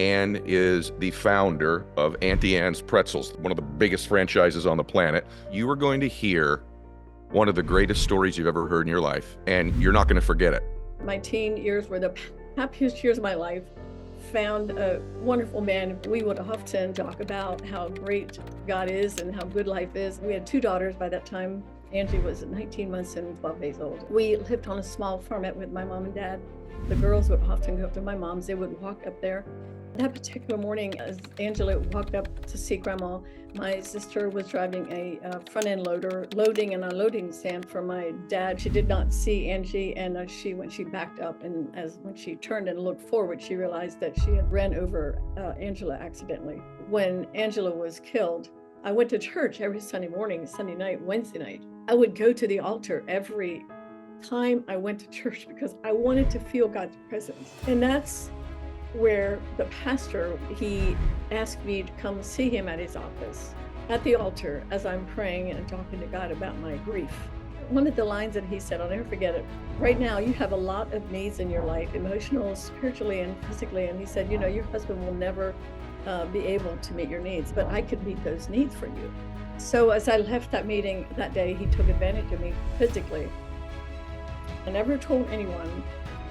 Anne is the founder of Auntie Anne's Pretzels, one of the biggest franchises on the planet. You are going to hear one of the greatest stories you've ever heard in your life, and you're not going to forget it. My teen years were the happiest years of my life. Found a wonderful man. We would often talk about how great God is and how good life is. We had 2 daughters by that time. Angie was 19 months and 12 days old. We lived on a small farmette with my mom and dad. The girls would often go up to my mom's. They would walk up there. That particular morning, as Angela walked up to see Grandma, my sister was driving a front-end loader, loading and unloading stand for my dad. She did not see Angie, and when she backed up, and when she turned and looked forward, she realized that she had ran over Angela accidentally. When Angela was killed, I went to church every Sunday morning, Sunday night, Wednesday night. I would go to the altar every time I went to church because I wanted to feel God's presence. And that's where the pastor, he asked me to come see him at his office at the altar as I'm praying and talking to God about my grief. One of the lines that he said, I'll never forget it. Right now, you have a lot of needs in your life, emotional, spiritually, and physically. And he said, you know, your husband will never be able to meet your needs, but I could meet those needs for you. So as I left that meeting that day, he took advantage of me physically. I never told anyone.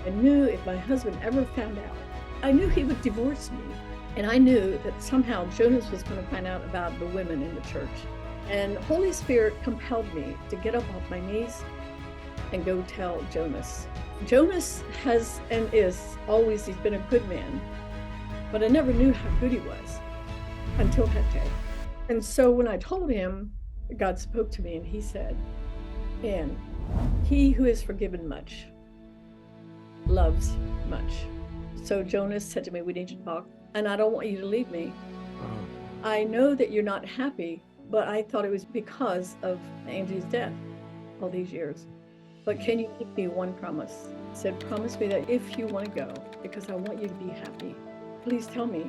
I knew if my husband ever found out, I knew he would divorce me. And I knew that somehow Jonas was going to find out about the women in the church. And Holy Spirit compelled me to get up off my knees and go tell Jonas. Jonas has and is always, he's been a good man, but I never knew how good he was until that day. And so when I told him, God spoke to me and he said, Anne, he who is forgiven much loves much. So Jonas said to me, we need to talk, and I don't want you to leave me. I know that you're not happy, but I thought it was because of Angie's death all these years. But can you give me one promise? I said, promise me that if you want to go, because I want you to be happy, please tell me,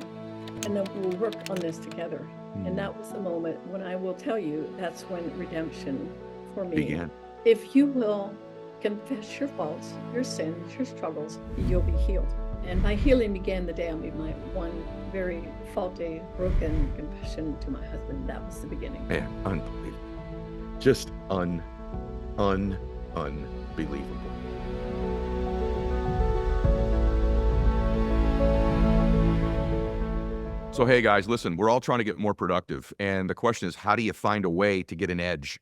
and then we'll work on this together. And that was the moment when I will tell you, that's when redemption for me began. If you will confess your faults, your sins, your struggles, you'll be healed. And my healing began the day I made my one very faulty, broken confession to my husband. That was the beginning. Man, unbelievable. Just unbelievable. So, hey guys, listen, we're all trying to get more productive. And the question is, how do you find a way to get an edge?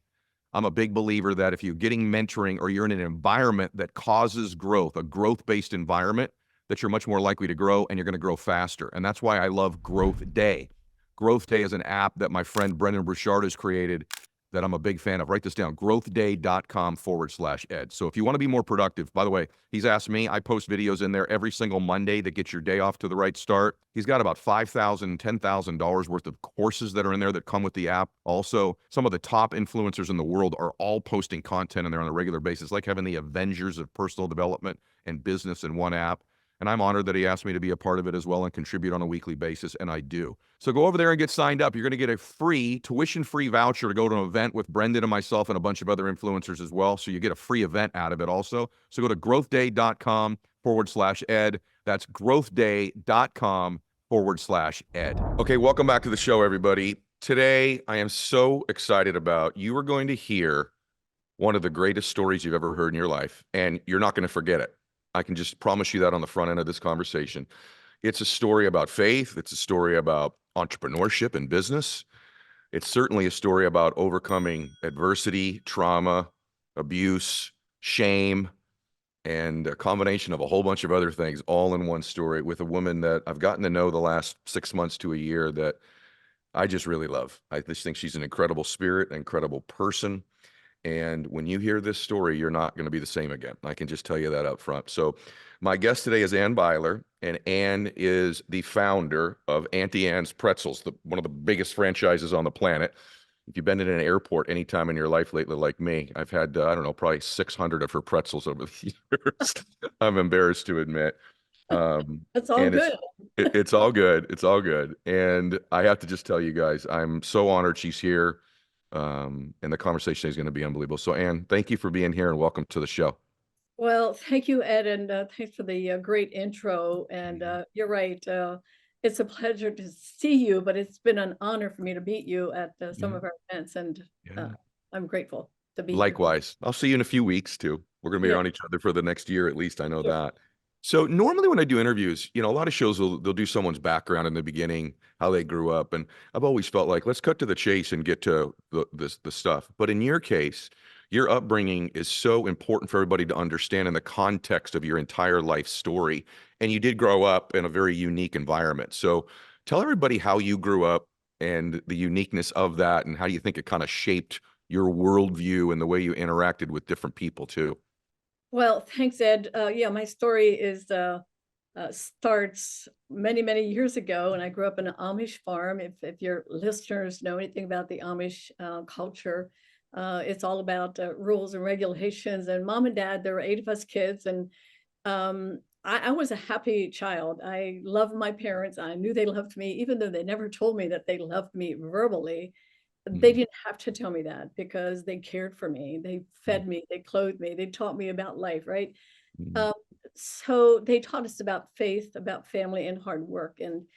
I'm a big believer that if you're getting mentoring or you're in an environment that causes growth, a growth-based environment, that you're much more likely to grow and you're going to grow faster. And that's why I love Growth Day. Growth Day is an app that my friend Brendan Burchard has created that I'm a big fan of. Write this down, growthday.com/ed. So if you want to be more productive, by the way, he's asked me, I post videos in there every single Monday that get your day off to the right start. He's got about $5,000, $10,000 worth of courses that are in there that come with the app. Also, some of the top influencers in the world are all posting content in there on a regular basis, like having the Avengers of personal development and business in one app. And I'm honored that he asked me to be a part of it as well and contribute on a weekly basis, and I do. So go over there and get signed up. You're going to get a free, tuition-free voucher to go to an event with Brendan and myself and a bunch of other influencers as well. So you get a free event out of it also. So go to growthday.com/ed. That's growthday.com/ed. Okay, welcome back to the show, everybody. Today, I am so excited about, you are going to hear one of the greatest stories you've ever heard in your life, and you're not going to forget it. I can just promise you that on the front end of this conversation. It's a story about faith. It's a story about entrepreneurship and business. It's certainly a story about overcoming adversity, trauma, abuse, shame, and a combination of a whole bunch of other things all in one story with a woman that I've gotten to know the last 6 months to a year that I just really love. I just think she's an incredible spirit, an incredible person. And when you hear this story, you're not going to be the same again. I can just tell you that up front. So my guest today is Anne Beiler, and Anne is the founder of Auntie Anne's Pretzels, one of the biggest franchises on the planet. If you've been in an airport anytime in your life lately, like me, I've had, I don't know, probably 600 of her pretzels over the years. I'm embarrassed to admit. That's all good. It's all good. It's all good. And I have to just tell you guys, I'm so honored she's here. And the conversation is going to be unbelievable. So Anne, thank you for being here and welcome to the show. Well, thank you, Ed, and thanks for the great intro. And you're right. It's a pleasure to see you, but it's been an honor for me to meet you at some Yeah. of our events, and Yeah. I'm grateful to be here. Likewise. I'll see you in a few weeks too. We're going to be Yeah, around each other for the next year at least. I know sure. that. So normally when I do interviews, a lot of shows they'll do someone's background in the beginning, how they grew up, and I've always felt like let's cut to the chase and get to the stuff. But in your case, your upbringing is so important for everybody to understand in the context of your entire life story. And you did grow up in a very unique environment. So tell everybody how you grew up and the uniqueness of that and how you think it kind of shaped your worldview and the way you interacted with different people too. Well, thanks, Ed. Yeah, my story is starts many, many years ago, and I grew up in an Amish farm. If your listeners know anything about the Amish culture, it's all about rules and regulations. And mom and dad, there were 8 of us kids, and I was a happy child. I loved my parents. I knew they loved me, even though they never told me that they loved me verbally. They Mm, didn't have to tell me that because they cared for me. They mm, fed me, they clothed me, they taught me about life, right? mm, Um, so they taught us about faith, about family, and hard work. And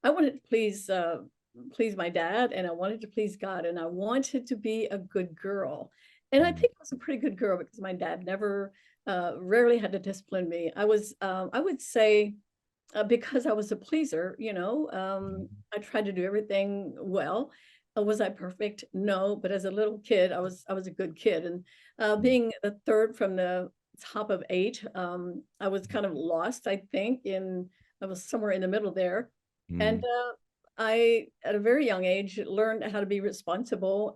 I wanted to please my dad, and I wanted to please God, and I wanted to be a good girl. And I mm, think I was a pretty good girl because my dad never, rarely had to discipline me. I would say, because I was a pleaser, mm, I tried to do everything well. Was I perfect? No, but as a little kid, I was a good kid, and mm, being the third from the top of 8, I was kind of lost. I was somewhere in the middle there, and mm, I, at a very young age, learned how to be responsible.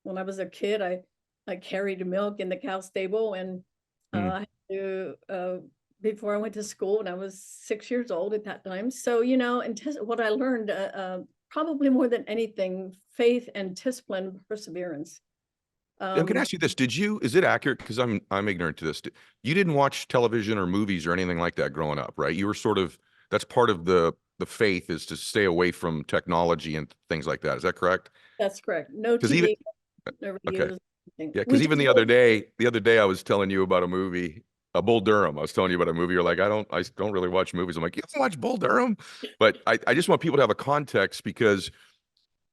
When I was a kid, I carried milk in the cow stable, and mm. I had to before I went to school, and I was 6 years old at that time. So, and what I learned, probably more than anything, faith and discipline, perseverance. I'm going to Um, ask you this. Is it accurate? Because I'm ignorant to this. You didn't watch television or movies or anything like that growing up, right? You were sort of, that's part of the faith is to stay away from technology and things like that. Is that correct? that's correct. No Because even, TV, no okay. radios, anything. Yeah, We because even just the other day I was telling you about a movie, Bull Durham. I was telling you about a movie. You're like, I don't really watch movies. I'm like, you don't watch Bull Durham? But I just want people to have a context because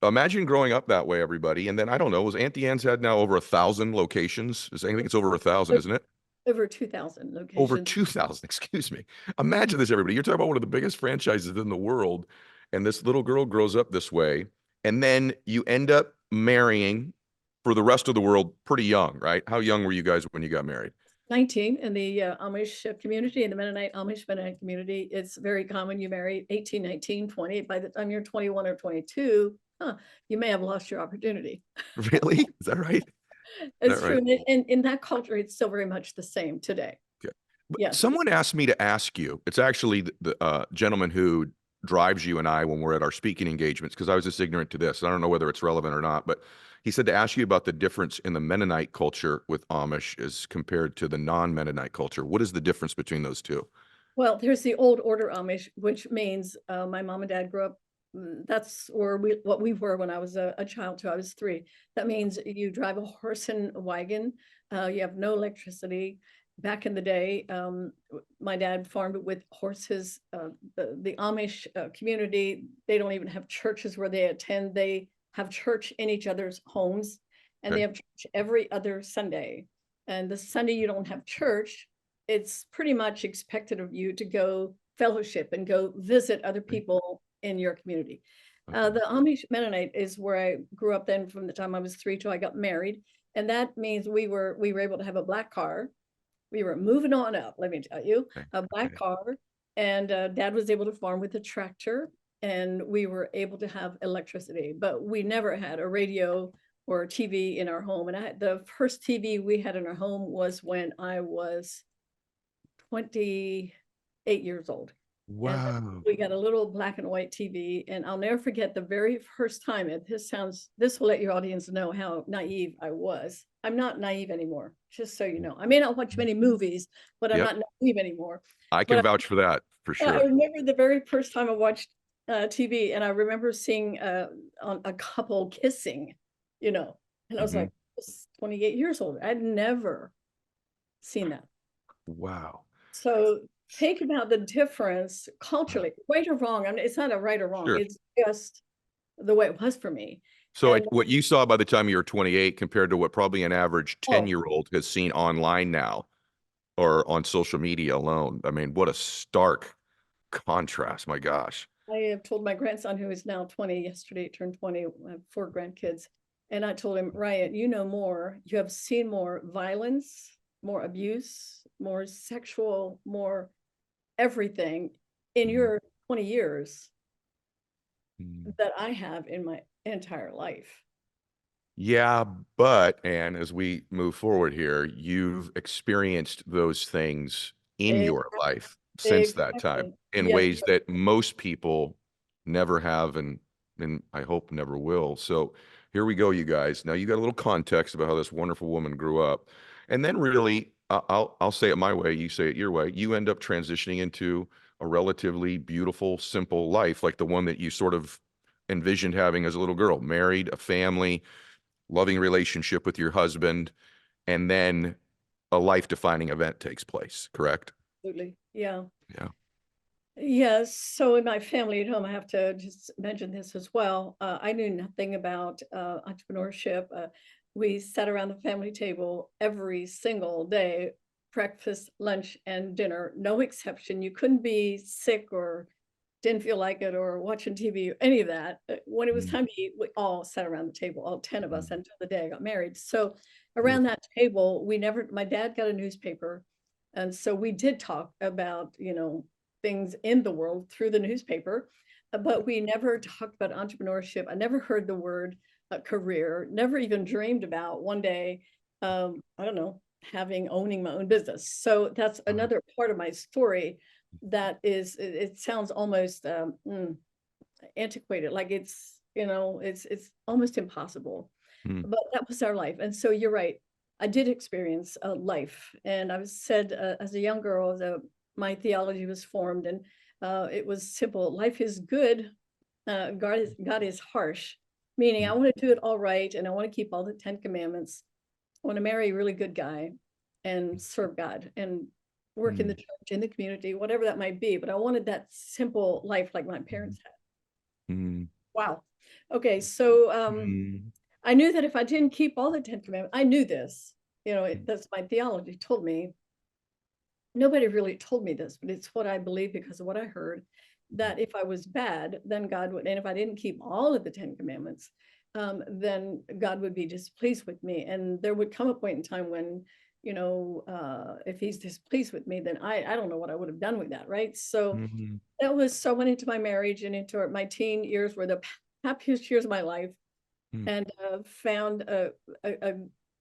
imagine growing up that way, everybody. And then I don't know, was Auntie Anne's had now over 1,000 locations? I think it's over 1,000, isn't it? over 2,000 Over locations. 2,000, excuse me. Imagine this, everybody. You're talking about one of the biggest franchises in the world, and this little girl grows up this way, and then you end up marrying for the rest of the world pretty young, right? How young were you guys when you got married? 19 in the Amish community, in the Mennonite community. It's very common you marry 18, 19, 20. By the time you're 21 or 22, you may have lost your opportunity. Really? Is that right? Is that It's true. right? And in that culture, it's still very much the same today. Okay. But Yes. someone asked me to ask you. It's actually the gentleman who drives you and I when we're at our speaking engagements, because I was just ignorant to this. I don't know whether it's relevant or not, but he said to ask you about the difference in the Mennonite culture with Amish as compared to the non-Mennonite culture. What is the difference between those two? Well, there's the old order Amish, which means my mom and dad grew up. That's where what we were when I was a child too. I was 3. That means you drive a horse and a wagon. You have no electricity. Back in the day, my dad farmed with horses. The Amish community, they don't even have churches where they attend. They have church in each other's homes, and they Okay. have church every other Sunday. And the Sunday you don't have church, it's pretty much expected of you to go fellowship and go visit other Okay. people in your community. Okay. The Amish Mennonite is where I grew up then from the time I was 3 till I got married. And that means we were able to have a black car. We were moving on up, let me tell you, Okay. a black Okay. car. And dad was able to farm with a tractor, and we were able to have electricity, but we never had a radio or TV in our home. And the first TV we had in our home was when I was 28 years old. And Wow. we got a little black and white TV. And I'll never forget the very first time, and this will let your audience know how naive I was. I'm not naive anymore, just so you know. I may not watch many movies, but I'm Yep. not naive anymore. I can But vouch for that for I sure. remember the very first time I watched TV, and I remember seeing on a couple kissing, you know, and I was Hmm. like, I was 28 years old. I'd never seen that. Wow. So think about the difference culturally, right or wrong. I mean, it's not a right or wrong. Sure. It's just the way it was for me. So And what you saw by the time you were 28 compared to what probably an average oh, 10-year-old has seen online now or on social media alone. I mean, what a stark contrast. My gosh. I have told my grandson, who is now 20, yesterday turned 20, I have 4 grandkids. And I told him, Ryan, you know more. You have seen more violence, more abuse, more sexual, more everything in Mm, your 20 years mm. that I have in my entire life. Yeah, but and as we move forward here, you've experienced those things in Exactly. your life since that time Exactly. in Yes. ways that most people never have and I hope never will. So here we go, you guys. Now you got a little context about how this wonderful woman grew up. And then really, I'll say it my way, you say it your way. You end up transitioning into a relatively beautiful, simple life like the one that you sort of envisioned having as a little girl, married, a family, loving relationship with your husband, and then a life-defining event takes place, correct? Absolutely. Yeah. Yeah. Yes. So in my family at home, I have to just mention this as well. I knew nothing about entrepreneurship. We sat around the family table every single day, breakfast, lunch, and dinner, no exception. You couldn't be sick or didn't feel like it or watching TV or any of that. When it was Mm, time to eat, we all sat around the table, all 10 of us, mm, until the day I got married. So around beautiful. that table, my dad got a newspaper. And so we did talk about, things in the world through the newspaper, but we never talked about entrepreneurship. I never heard the word career, never even dreamed about one day, I don't know, owning my own business. So that's Wow. another part of my story that is, it sounds almost antiquated, like it's almost impossible. Mm, But that was our life. And so you're right. I did experience a life. And I was said as a young girl, my theology was formed, and it was simple. Life is good. God is harsh, meaning I mm, want to do it all right. And I want to keep all the 10 commandments. I want to marry a really good guy and serve God and work in the mm, church, in the community, whatever that might be. But I wanted that simple life like my mm, parents had. mm, Wow. Okay. So mm, I knew that if I didn't keep all the 10 commandments, I knew this, mm, that's my theology told me. Nobody really told me this, but it's what I believe because of what I heard, that if I was bad, then God would, and if I didn't keep all of the 10 commandments, then God would be displeased with me. And there would come a point in time when, if he's displeased with me, then I don't know what I would have done with that. Right. So mm, I went into my marriage and into my teen years were the happiest years of my life, mm, and found a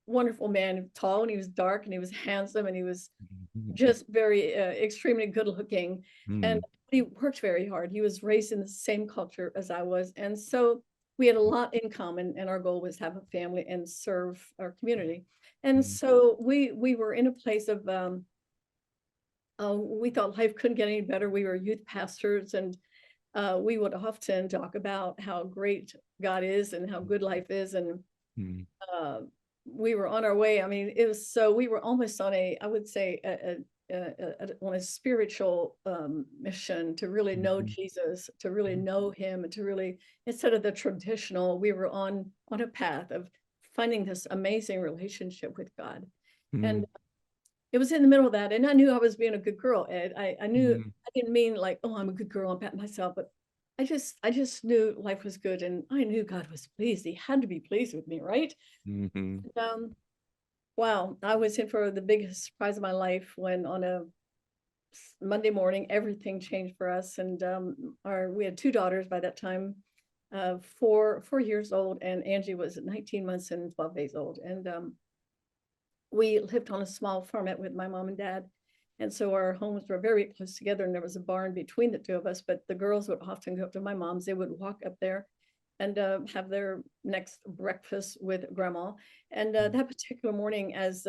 wonderful man, tall, and he was dark, and he was handsome, and he was mm, just very extremely good looking, and mm, he worked very hard. He was raised in the same culture as I was, and so we had a lot in common, and our goal was to have a family and serve our community. And mm, so we were in a place of we thought life couldn't get any better. We were youth pastors, and we would often talk about how great God is and how good life is. And mm, uh, we were on our way. I mean, we were almost on I would say, on a spiritual mission to really know mm, Jesus, to really know him, and to really, instead of the traditional, we were on a path of finding this amazing relationship with God. And mm, it was in the middle of that. And I knew I was being a good girl, Ed. I knew, mm, I didn't mean like, oh, I'm a good girl, I'm patting myself, but I just knew life was good, and I knew God was pleased. He had to be pleased with me, right? mm, mm, Wow, I was in for the biggest surprise of my life when on a Monday morning everything changed for us, and our we had 2 daughters by that time, 4 years old, and Angie was 19 months and 12 days old, and we lived on a small farmette with my mom and dad. And so our homes were very close together, and there was a barn between the two of us. But the girls would often go up to my mom's. They would walk up there and have their next breakfast with grandma. And that particular morning, as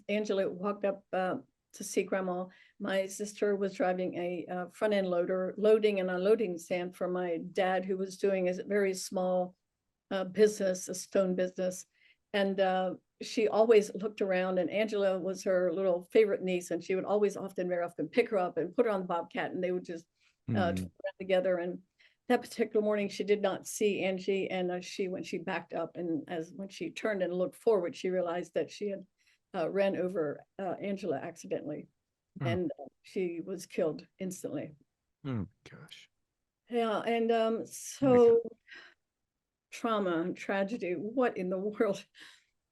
Angela walked up to see grandma, my sister was driving a front end loader, loading and unloading sand for my dad, who was doing a very small business, a stone business. And she always looked around, and Angela was her little favorite niece, and she would always very often pick her up and put her on the bobcat, and they would just Mm. tour around together. And that particular morning, she did not see Angie, and when she backed up, and when she turned and looked forward, she realized that she had ran over Angela accidentally, Oh. and she was killed instantly. Oh gosh. Yeah, and Oh my so God. trauma and tragedy. What in the world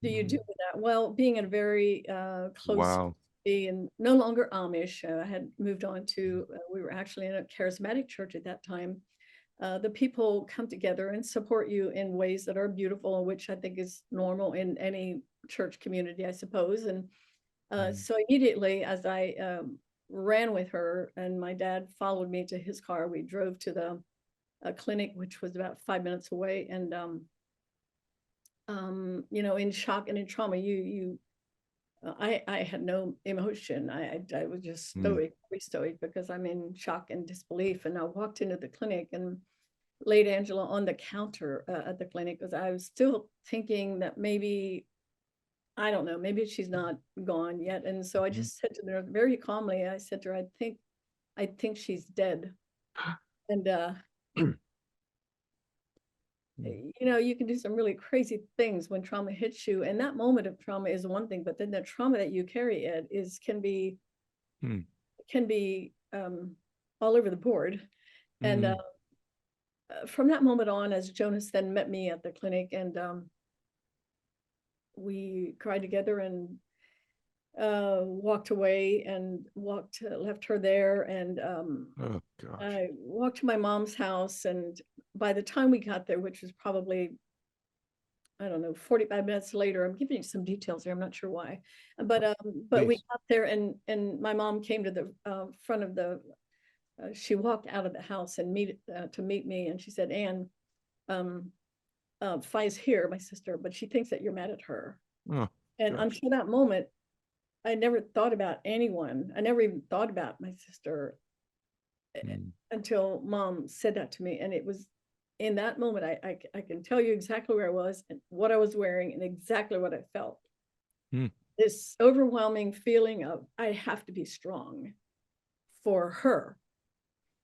do you do Mm. with that? Well, being in a very close Wow. community and no longer Amish, I had moved on to, we were actually in a charismatic church at that time. The people come together and support you in ways that are beautiful, which I think is normal in any church community, I suppose. And Mm. so immediately, as I ran with her and my dad followed me to his car, we drove to the clinic, which was about 5 minutes away. And in shock and in trauma, I had no emotion. I was just Mm. stoic, very stoic, because I'm in shock and disbelief. And I walked into the clinic and laid Angela on the counter at the clinic, because I was still thinking that maybe, I don't know, maybe she's not gone yet. And so I Mhm. just said to her very calmly, I said to her, I think she's dead. And you can do some really crazy things when trauma hits you. And that moment of trauma is one thing, but then the trauma that you carry can be Mm. all over the board. And Mm. from that moment on, as Jonas then met me at the clinic, and we cried together and walked away and left her there. And Oh gosh. I walked to my mom's house. And by the time we got there, which was probably, I don't know, 45 minutes later, I'm giving you some details here, I'm not sure why. But we Please. got there, and my mom came to the front of the, she walked out of the house and to meet me. And she said, Anne, Fi's here, my sister, but she thinks that you're mad at her. Oh And gosh. until that moment, I never thought about anyone. I never even thought about my sister Mm. until mom said that to me. And it was in that moment, I can tell you exactly where I was and what I was wearing and exactly what I felt. Mm. This overwhelming feeling of, I have to be strong for her.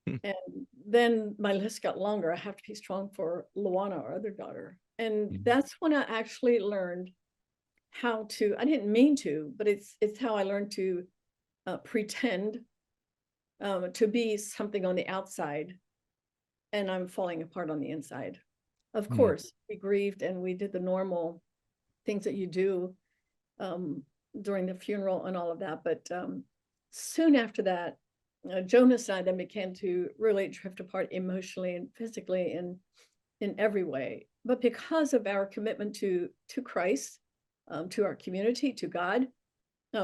Mm. And then my list got longer. I have to be strong for Luana, our other daughter. And Mm. that's when I actually learned how to, I didn't mean to, but it's how I learned to pretend to be something on the outside, and I'm falling apart on the inside. Of Mm. course, we grieved and we did the normal things that you do during the funeral and all of that. But soon after that, Jonas and I then began to really drift apart emotionally and physically and in every way. But because of our commitment to Christ, to our community, to God,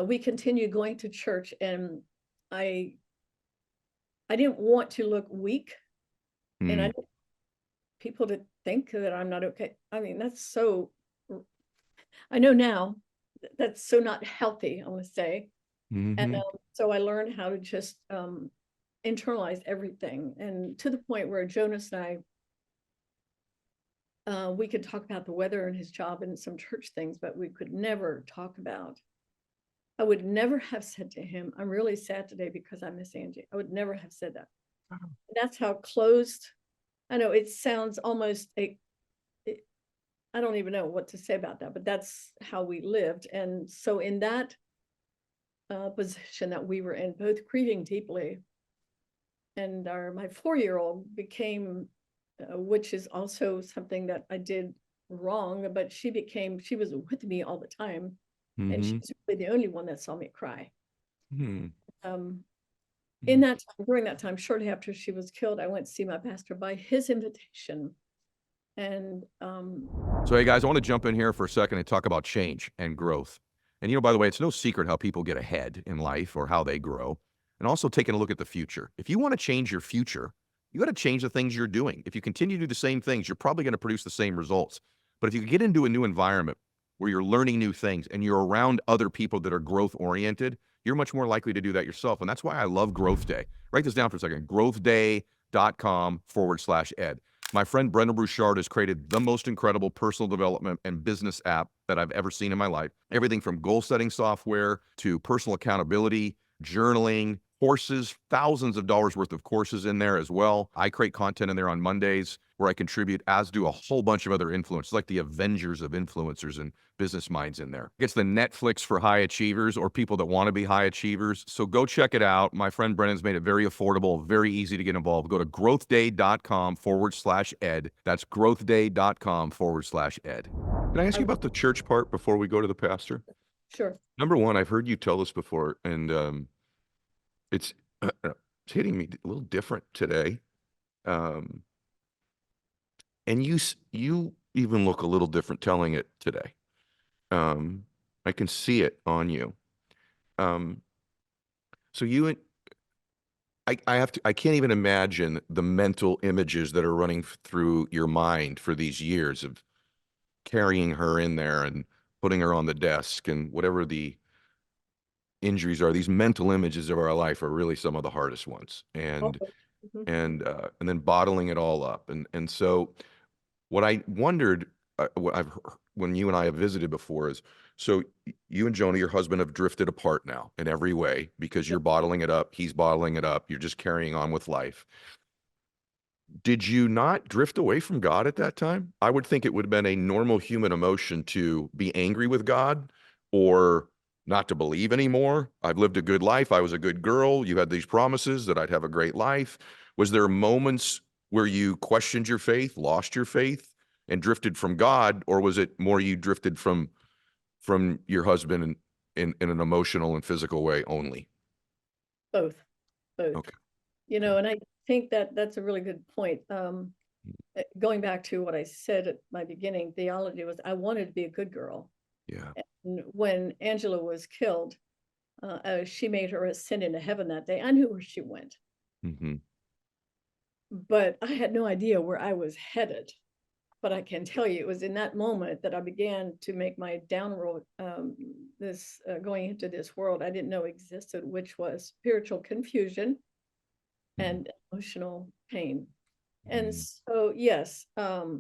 we continued going to church. And I didn't want to look weak, and I Mm. didn't want people to think that I'm not okay. I mean, I know now that's so not healthy, I want to say. And Mm-hmm. so I learned how to just internalize everything, and to the point where Jonas and I, we could talk about the weather and his job and some church things, but we could never talk about, I would never have said to him, I'm really sad today because I miss Angie. I would never have said that. Oh. And that's how closed, I know it sounds almost, I don't even know what to say about that, but that's how we lived. And so in that position that we were in, both grieving deeply, and my 4-year-old became, which is also something that I did wrong, but she was with me all the time. And Mm-hmm. she's really the only one that saw me cry. Mm. Um, in Mm. that time, during that time, shortly after she was killed, I went to see my pastor by his invitation. And So, hey guys, I want to jump in here for a second and talk about change and growth. And by the way, it's no secret how people get ahead in life or how they grow. And also taking a look at the future. If you want to change your future, you got to change the things you're doing. If you continue to do the same things, you're probably going to produce the same results. But if you get into a new environment where you're learning new things and you're around other people that are growth oriented, you're much more likely to do that yourself. And that's why I love Growth Day. Write this down for a second. growthday.com/ed. My friend Brendan Bouchard has created the most incredible personal development and business app that I've ever seen in my life. Everything from goal setting software to personal accountability, journaling, courses, thousands of dollars worth of courses in there as well. I create content in there on Mondays where I contribute, as do a whole bunch of other influencers, like the Avengers of influencers and business minds in there. It's the Netflix for high achievers or people that want to be high achievers. So go check it out. My friend Brennan's made it very affordable, very easy to get involved. Go to growthday.com/ed. That's growthday.com/ed. Can I ask you about the church part before we go to the pastor? Sure. Number one, I've heard you tell this before, and it's it's hitting me a little different today. Um, and you even look a little different telling it today. I can see it on you. Um, so you and I can't even imagine the mental images that are running through your mind for these years of carrying her in there and putting her on the desk and whatever the injuries are. These mental images of our life are really some of the hardest ones, and Okay. Mhm. and then bottling it all up. And so what I wondered, what I've when you and I have visited before is, so you and Jonah, your husband, have drifted apart now in every way because Yeah. you're bottling it up, he's bottling it up, you're just carrying on with life. Did you not drift away from God at that time? I would think it would have been a normal human emotion to be angry with God or not to believe anymore. I've lived a good life. I was a good girl. You had these promises that I'd have a great life. Was there moments where you questioned your faith, lost your faith, and drifted from God, or was it more you drifted from your husband in an emotional and physical way only? Both, both. Okay. Okay. And I think that that's a really good point. Going back to what I said at my beginning, theology was I wanted to be a good girl. Yeah. And when Angela was killed, she made her ascend into heaven that day. I knew where she went, Mm-hmm. but I had no idea where I was headed. But I can tell you, it was in that moment that I began to make my downward, going into this world I didn't know existed, which was spiritual confusion and emotional pain. And Mm-hmm. so, yes, Mm-hmm.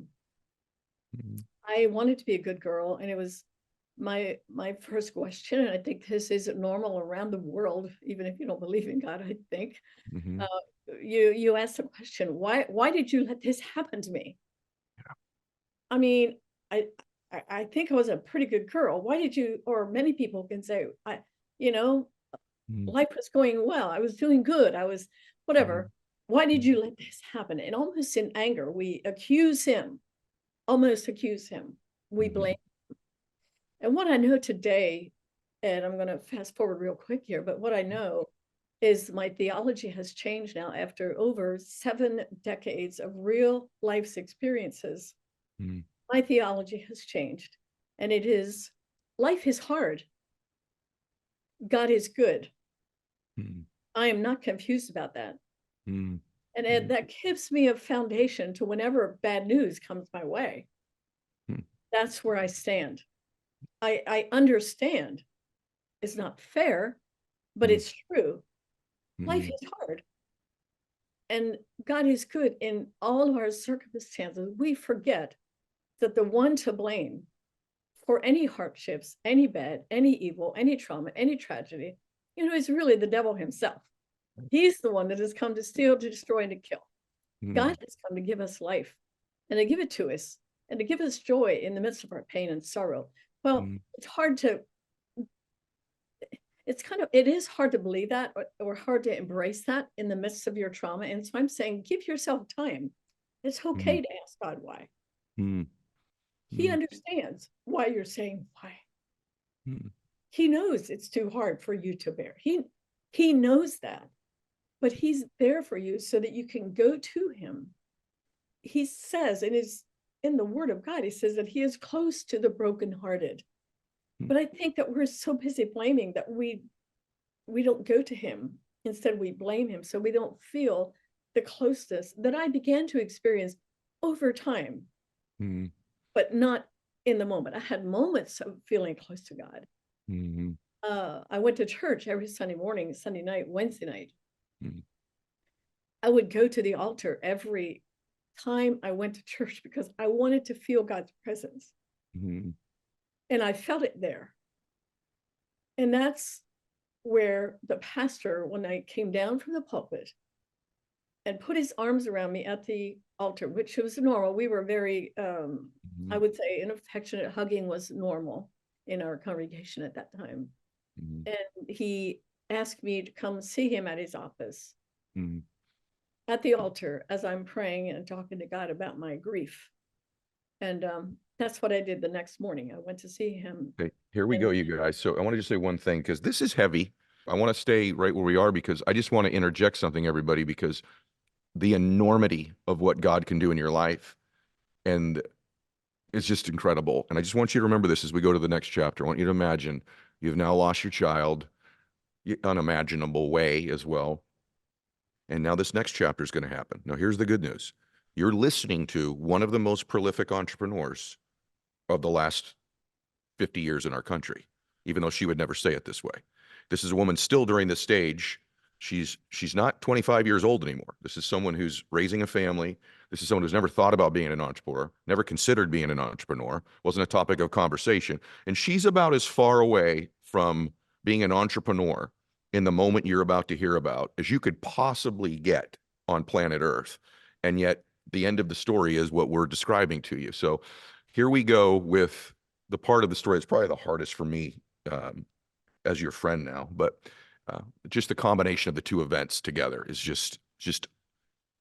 I wanted to be a good girl, and it was my first question. And I think this is normal around the world, even if you don't believe in God. I think Mm-hmm. uh, you ask the question, why did you let this happen to me? I mean, I I think I was a pretty good girl. Why did you? Or many people can say, you know, Mm-hmm. life was going well. I was doing good. I was whatever. Why did you let this happen? And almost in anger, we accuse him, almost accuse him. We Mm-hmm. blame. And what I know today, and I'm going to fast forward real quick here, but what I know is my theology has changed now after over 7 decades of real life's experiences. Mm-hmm. My theology has changed, and it is life is hard. God is good. Mm-hmm. I am not confused about that. Mm-hmm. And that gives me a foundation to whenever bad news comes my way. That's where I stand. I understand it's not fair, but it's true. Life Mm-hmm. is hard. And God is good in all of our circumstances. We forget that the one to blame for any hardships, any bad, any evil, any trauma, any tragedy, is really the devil himself. He's the one that has come to steal, to destroy, and to kill. Mm-hmm. God has come to give us life and to give it to us and to give us joy in the midst of our pain and sorrow. Well, it's hard to, it is hard to believe that or hard to embrace that in the midst of your trauma. And so I'm saying, give yourself time. It's okay to ask God why. Mm-hmm. He understands why you're saying why. Mm-hmm. He knows it's too hard for you to bear. He knows that, but he's there for you so that you can go to him. He says in the word of God, he says that he is close to the brokenhearted. But I think that we're so busy blaming that we don't go to him. Instead, we blame him. So we don't feel the closeness that I began to experience over time, Mm-hmm. but not in the moment. I had moments of feeling close to God. Mm-hmm. I went to church every Sunday morning, Sunday night, Wednesday night. Mm-hmm. I would go to the altar every time I went to church because I wanted to feel God's presence. Mm-hmm. And I felt it there. And that's where the pastor, when I came down from the pulpit and put his arms around me at the altar, which was normal. We were very, I Mhm. would say, an affectionate hugging was normal in our congregation at that time. Mhm. And he asked me to come see him at his office Mhm. at the altar as I'm praying and talking to God about my grief. And that's what I did the next morning. I went to see him. Okay, here we And go, you guys. So I want to just say one thing because this is heavy. I want to stay right where we are because I just want to interject something, everybody, because the enormity of what God can do in your life and it's just incredible. And I just want you to remember this as we go to the next chapter. I want you to imagine you've now lost your child, unimaginable way as well. And now this next chapter is going to happen. Now, here's the good news. You're listening to one of the most prolific entrepreneurs of the last 50 years in our country, even though she would never say it this way. This is a woman still during this stage. She's not 25 years old anymore. This is someone who's raising a family. This is someone who's never thought about being an entrepreneur, never considered being an entrepreneur, wasn't a topic of conversation. And she's about as far away from being an entrepreneur in the moment you're about to hear about as you could possibly get on planet Earth. And yet the end of the story is what we're describing to you. So here we go with the part of the story that's probably the hardest for me as your friend now, but just the combination of the two events together is just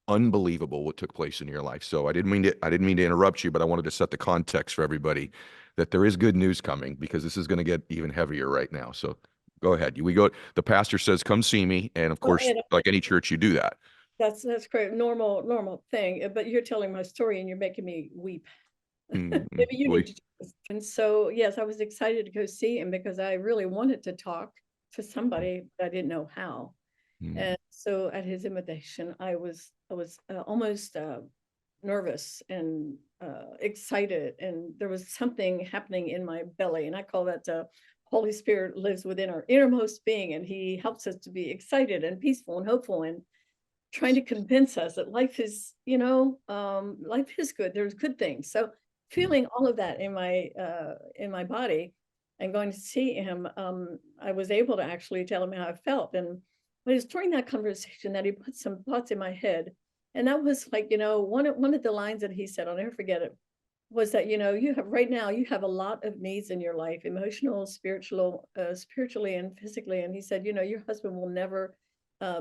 unbelievable what took place in your life. So I didn't mean to interrupt you, but I wanted to set the context for everybody that there is good news coming because this is going to get even heavier right now. So go ahead. We go. The pastor says, "Come see me," and of well, course, like any church, you do that. that's great, normal thing. But you're telling my story and you're making me weep. Mm, Maybe you boy. need to do this. And so, yes, I was excited to go see him because I really wanted to talk to somebody, but I didn't know how. Mm, And so, at his invitation, I was almost nervous and excited, and there was something happening in my belly, and I call that Holy Spirit lives within our innermost being, and He helps us to be excited and peaceful and hopeful and trying to convince us that life is, life is good. There's good things. So mm, feeling all of that in my body and going to see him, I was able to actually tell him how I felt. And it was during that conversation that he put some thoughts in my head. And that was like, one of the lines that he said, I'll never forget it, was that, you have right now, you have a lot of needs in your life, emotional, spiritually and physically. And he said, your husband will never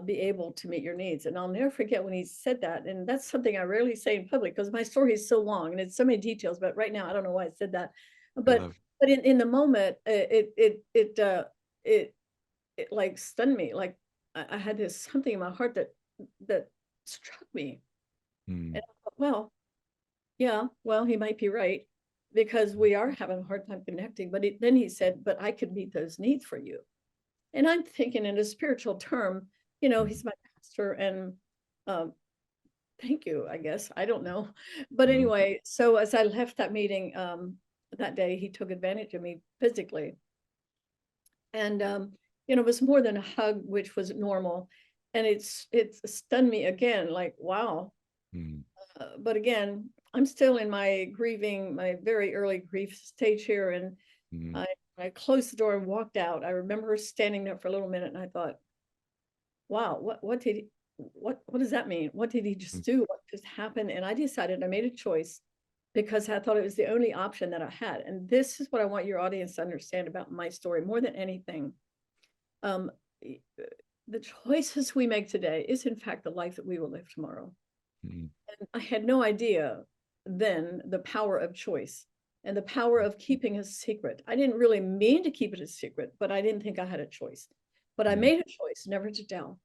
be able to meet your needs. And I'll never forget when he said that. And that's something I rarely say in public because my story is so long and it's so many details. But right now, I don't know why I said that. I But love. but in the moment, it like stunned me. Like I had this something in my heart that struck me. And Mm, I thought, well, yeah, well, he might be right because we are having a hard time connecting. But then he said, but I could meet those needs for you. And I'm thinking in a spiritual term, mm, he's my pastor and um, thank you, I guess. I don't know. But mm, anyway, so as I left that meeting that day, he took advantage of me physically. And, it was more than a hug, which was normal. And it's stunned me again, like, wow. mm, But again, I'm still in my grieving, my very early grief stage here. And mm, I closed the door and walked out. I remember standing there for a little minute and I thought, wow, what does that mean? What did he mm, just do? What just happened? And I decided I made a choice because I thought it was the only option that I had. And this is what I want your audience to understand about my story more than anything. Um, the choices we make today is in fact the life that we will live tomorrow. mm, And I had no idea then the power of choice and the power of keeping a secret. I didn't really mean to keep it a secret, but I didn't think I had a choice. But I mm, made a choice never to tell.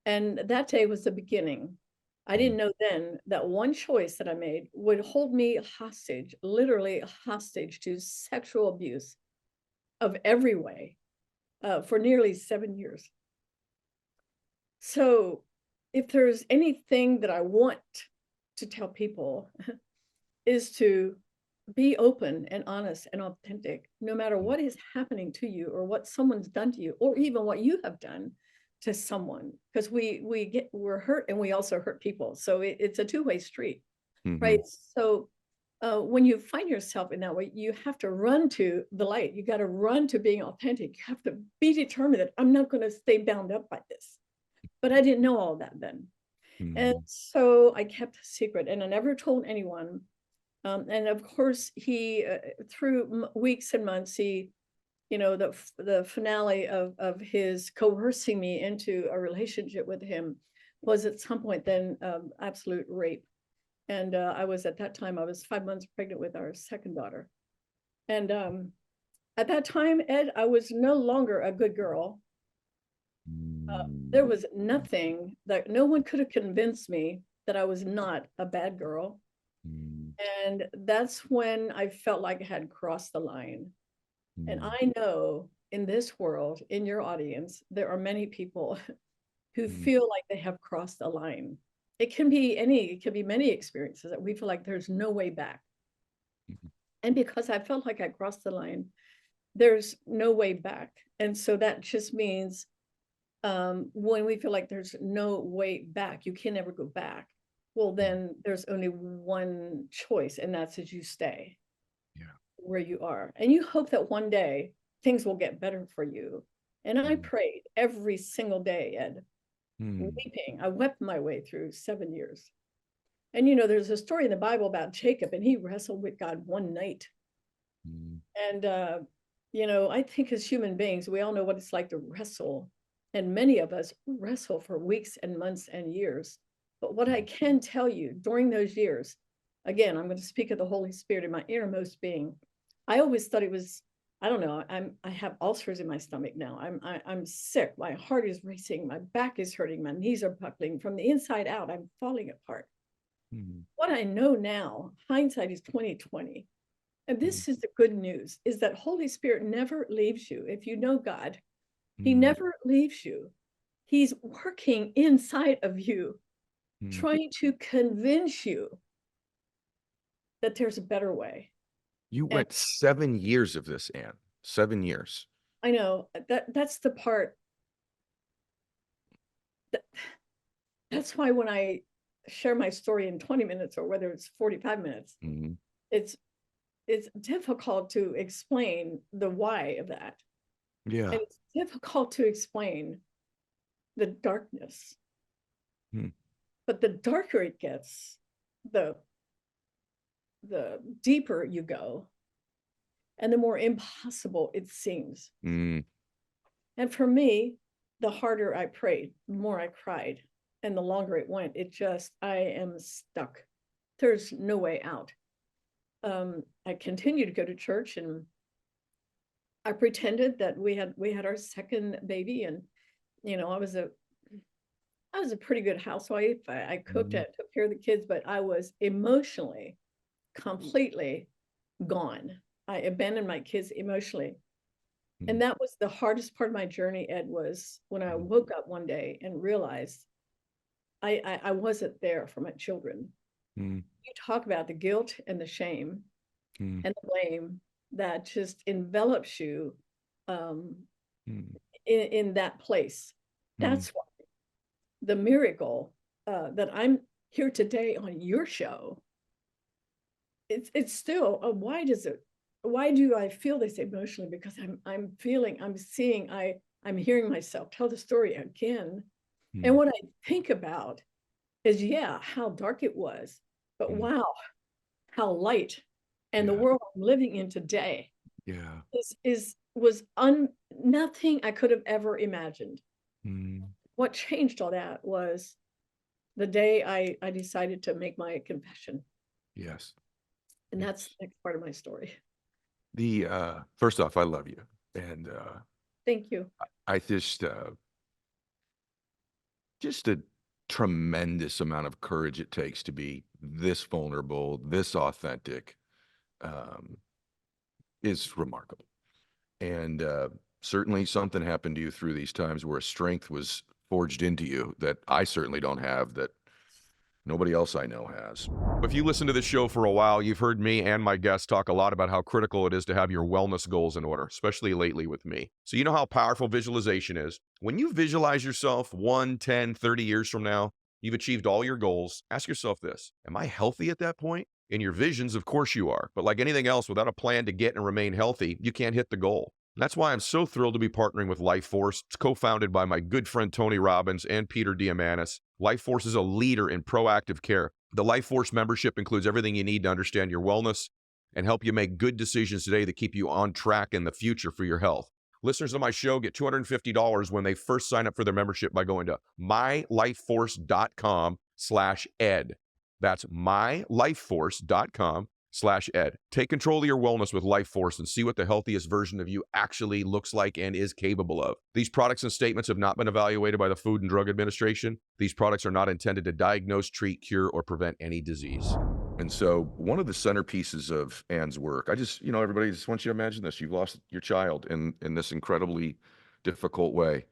And that day was the beginning. I mm, didn't know then that one choice that I made would hold me hostage, literally hostage to sexual abuse of every way for nearly 7 years. So, if there's anything that I want to tell people, is to be open and honest and authentic, no matter mm. what is happening to you or what someone's done to you, or even what you have done to someone. Because we're hurt and we also hurt people. So it's a two-way street, right? Mhm. So when you find yourself in that way, you have to run to the light. You got to run to being authentic. You have to be determined that I'm not going to stay bound up by this. But I didn't know all that then. And Mm, so I kept a secret and I never told anyone. And of course, he, through weeks and months, he, the finale of his coercing me into a relationship with him was at some point then absolute rape. And I was at that time, I was 5 months pregnant with our second daughter. And at that time, Ed, I was no longer a good girl. There mm, was nothing that no one could have convinced me that I was not a bad girl. mm, And that's when I felt like I had crossed the line. And mm, I know in this world, in your audience, there are many people who mm, feel like they have crossed a line. It can be many experiences that we feel like there's no way back. mm, And because I felt like I crossed the line, there's no way back. And so that just means when we feel like there's no way back, you can never go back. Well, mm. then there's only one choice, and that's that you stay Yeah. where you are. And you hope that one day things will get better for you. And I Mm, prayed every single day, Ed, mm, weeping. I wept my way through 7 years. And there's a story in the Bible about Jacob, and he wrestled with God one night. mm, And I think as human beings, we all know what it's like to wrestle. And many of us wrestle for weeks and months and years. But what I mm, can tell you during those years, again, I'm going to speak of the Holy Spirit in my innermost being. I always thought it was, I don't know, I have ulcers in my stomach now. I'm sick. My heart is racing. My back is hurting. My knees are buckling. From the inside out, I'm falling apart. mm, What I know now, hindsight is 2020. And mm, this is the good news, is that Holy Spirit never leaves you. If you know God, he mm, never leaves you. He's working inside of you, mm. trying to convince you that there's a better way. You And went 7 years of this, Anne. 7 years. I know that's the part that, that's why when I share my story in 20 minutes or whether it's 45 minutes, Mm, it's it's difficult to explain the why of that. yeah. And it's difficult to explain the darkness. Mm, But the darker it gets, the the deeper you go and the more impossible it seems. mm, And for me, the harder I prayed, the more I cried, and the longer it went, I am stuck. There's no way out. I continued to go to church, and I pretended that we had our second baby, and I was a pretty good housewife. I cooked, mm, I took care of the kids, but I was emotionally completely gone. I abandoned my kids emotionally. And mm, that was the hardest part of my journey, Ed, was when I mm, woke up one day and realized I wasn't there for my children. mm, You talk about the guilt and the shame mm, and the blame that just envelops you um, mm, in that place. mm. That's why the miracle that I'm here today on your show, it's still why do I feel this emotionally? Because I'm feeling, I'm seeing, I'm hearing myself tell the story again. And Mm, what I think about is, yeah, how dark it was, but mm. wow, how light. And the Yeah. world I'm living in today Yeah. is was un nothing I could have ever imagined. Mm, What changed all that was the day I decided to make my confession. yes. And that's Yes. the next part of my story. The first off, I love you. And Thank you. I just a tremendous amount of courage it takes to be this vulnerable, this authentic, um, is remarkable. And certainly something happened to you through these times where a strength was forged into you that I certainly don't have, that nobody else I know has. If you listen to this show for a while, you've heard me and my guests talk a lot about how critical it is to have your wellness goals in order, especially lately with me. So you know how powerful visualization is. When you visualize yourself 1, 10, 30 years from now, you've achieved all your goals, ask yourself this: am I healthy at that point? In your visions, of course you are. But like anything else, without a plan to get and remain healthy, you can't hit the goal. That's why I'm so thrilled to be partnering with Life Force. It's co-founded by my good friend Tony Robbins and Peter Diamandis. Life Force is a leader in proactive care. The Life Force membership includes everything you need to understand your wellness and help you make good decisions today that keep you on track in the future for your health. Listeners of my show get $250 when they first sign up for their membership by going to mylifeforce.com/ed. That's mylifeforce.com/ed. Take control of your wellness with Life Force and see what the healthiest version of you actually looks like and is capable of. These products and statements have not been evaluated by the Food and Drug Administration. These products are not intended to diagnose, treat, cure, or prevent any disease. And so one of the centerpieces of Anne's work, everybody just wants you to imagine this. You've lost your child in this incredibly difficult way.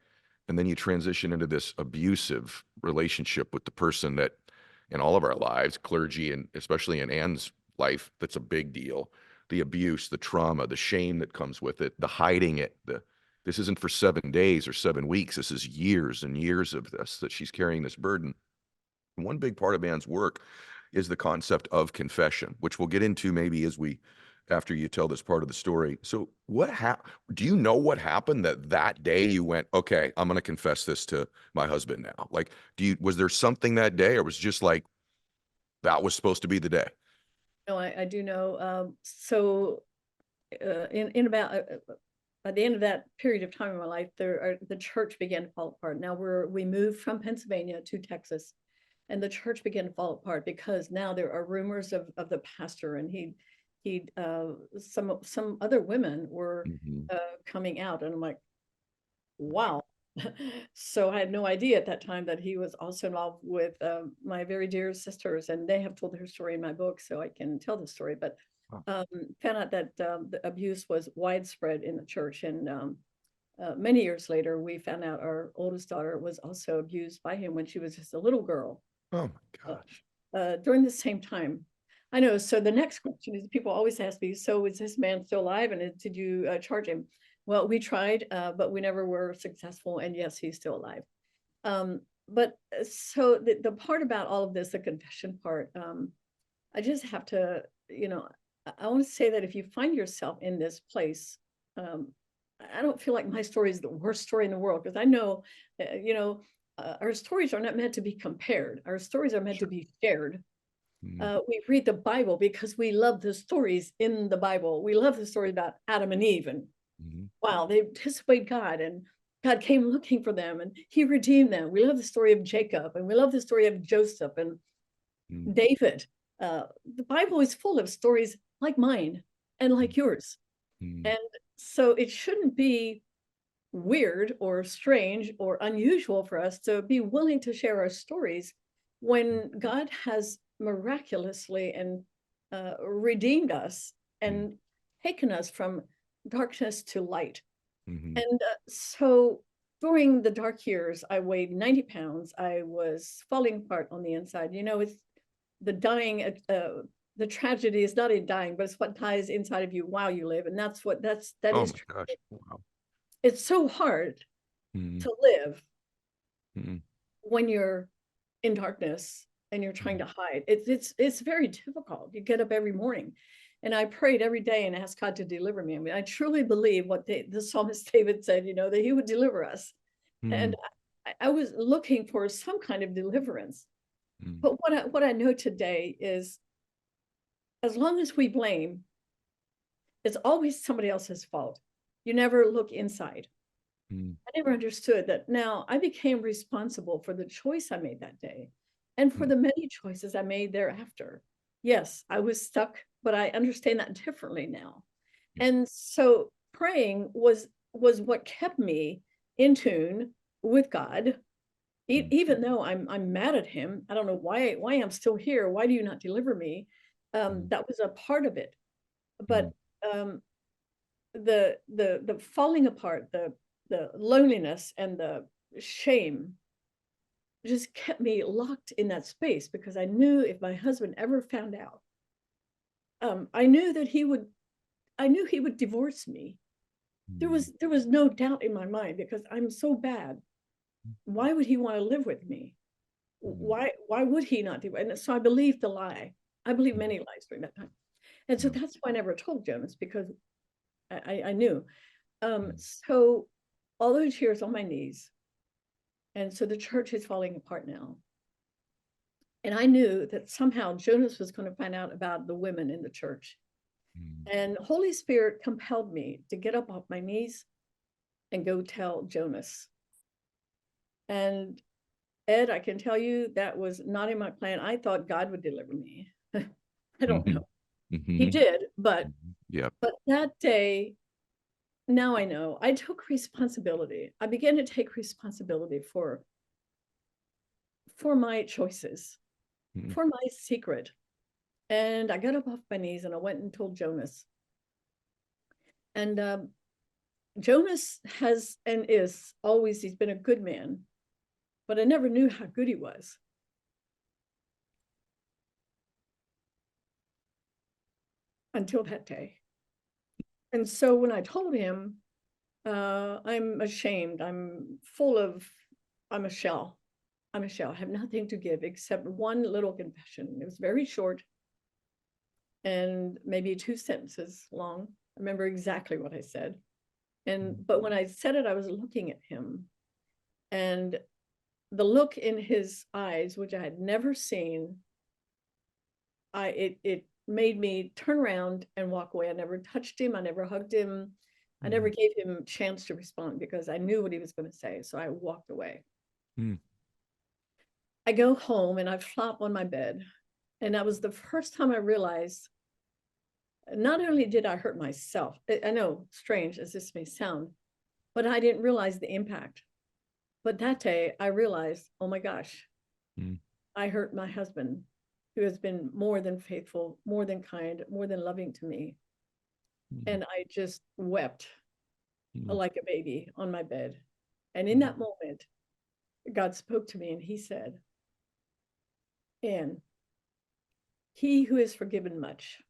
And then you transition into this abusive relationship with the person that in all of our lives, clergy, and especially in Anne's life, that's a big deal. The abuse, the trauma, the shame that comes with it, the hiding it. This isn't for 7 days or 7 weeks. This is years and years of this, that she's carrying this burden. And one big part of Anne's work is the concept of confession, which we'll get into maybe after you tell this part of the story. So do you know what happened that day you went, okay, I'm going to confess this to my husband now? Like, was there something that day, or was it just like, that was supposed to be the day? No, I do know. In about at the end of that period of time in my life, the church began to fall apart. Now we moved from Pennsylvania to Texas, and the church began to fall apart because now there are rumors of the pastor, and some other women were coming out, and I'm like, wow. So I had no idea at that time that he was also involved with my very dear sisters, and they have told their story in my book, so I can tell the story. But found out that the abuse was widespread in the church, and many years later, we found out our oldest daughter was also abused by him when she was just a little girl. Oh my gosh. During the same time. I know. So the next question is, people always ask me, so is this man still alive, and did you charge him? Well, we tried, but we never were successful. And yes, he's still alive. But so the part about all of this, the confession part, I just have to, I want to say that if you find yourself in this place, I don't feel like my story is the worst story in the world, because I know, our stories are not meant to be compared. Our stories are meant to be shared. We read the Bible because we love the stories in the Bible. We love the story about Adam and Eve, and wow, they disobeyed God, and God came looking for them, and he redeemed them. We love the story of Jacob, and we love the story of Joseph and David. The Bible is full of stories like mine and like yours. And so it shouldn't be weird or strange or unusual for us to be willing to share our stories when God has miraculously and redeemed us and taken us from darkness to light. And so during the dark years, I weighed 90 pounds. I was falling apart on the inside. It's the dying, the tragedy is not in dying, but it's what dies inside of you while you live. And that Oh is my gosh. Wow. It's so hard to live when you're in darkness and you're trying to hide. It's very difficult. You get up every morning, and I prayed every day and asked God to deliver me. I mean, I truly believe what the psalmist David said, that he would deliver us. And I was looking for some kind of deliverance. But what I know today is, as long as we blame, it's always somebody else's fault. You never look inside. I never understood that. Now I became responsible for the choice I made that day and for the many choices I made thereafter. Yes, I was stuck, but I understand that differently now. And so praying was what kept me in tune with God, even though I'm mad at him. I don't know why I'm still here. Why do you not deliver me? That was a part of it. But the falling apart, the loneliness and the shame just kept me locked in that space, because I knew if my husband ever found out, I knew he would divorce me. There was no doubt in my mind, because I'm so bad. Why would he want to live with me? Why would he not do it? And so I believed the lie. I believed many lies during that time. And so that's why I never told Jonas, because I knew. So all those years on my knees. And so the church is falling apart now. And I knew that somehow Jonas was going to find out about the women in the church. And Holy Spirit compelled me to get up off my knees and go tell Jonas. And Ed, I can tell you that was not in my plan. I thought God would deliver me. I don't know. He did, but that day, now I know, I took responsibility. I began to take responsibility for my choices, for my secret. And I got up off my knees and I went and told Jonas. And Jonas has and is always, he's been a good man, but I never knew how good he was. Until that day. And so when I told him, I'm ashamed, I'm a shell. I'm a shell. I have nothing to give except one little confession. It was very short and maybe 2 sentences long. I remember exactly what I said. But when I said it, I was looking at him, and the look in his eyes, which I had never seen, it made me turn around and walk away. I never touched him. I never hugged him. I never gave him a chance to respond because I knew what he was going to say. So I walked away. I go home and I flop on my bed. And that was the first time I realized not only did I hurt myself, I know, strange as this may sound, but I didn't realize the impact. But that day I realized, oh my gosh, I hurt my husband, who has been more than faithful, more than kind, more than loving to me. And I just wept like a baby on my bed. And in that moment, God spoke to me and he said, Anne, he who is forgiven much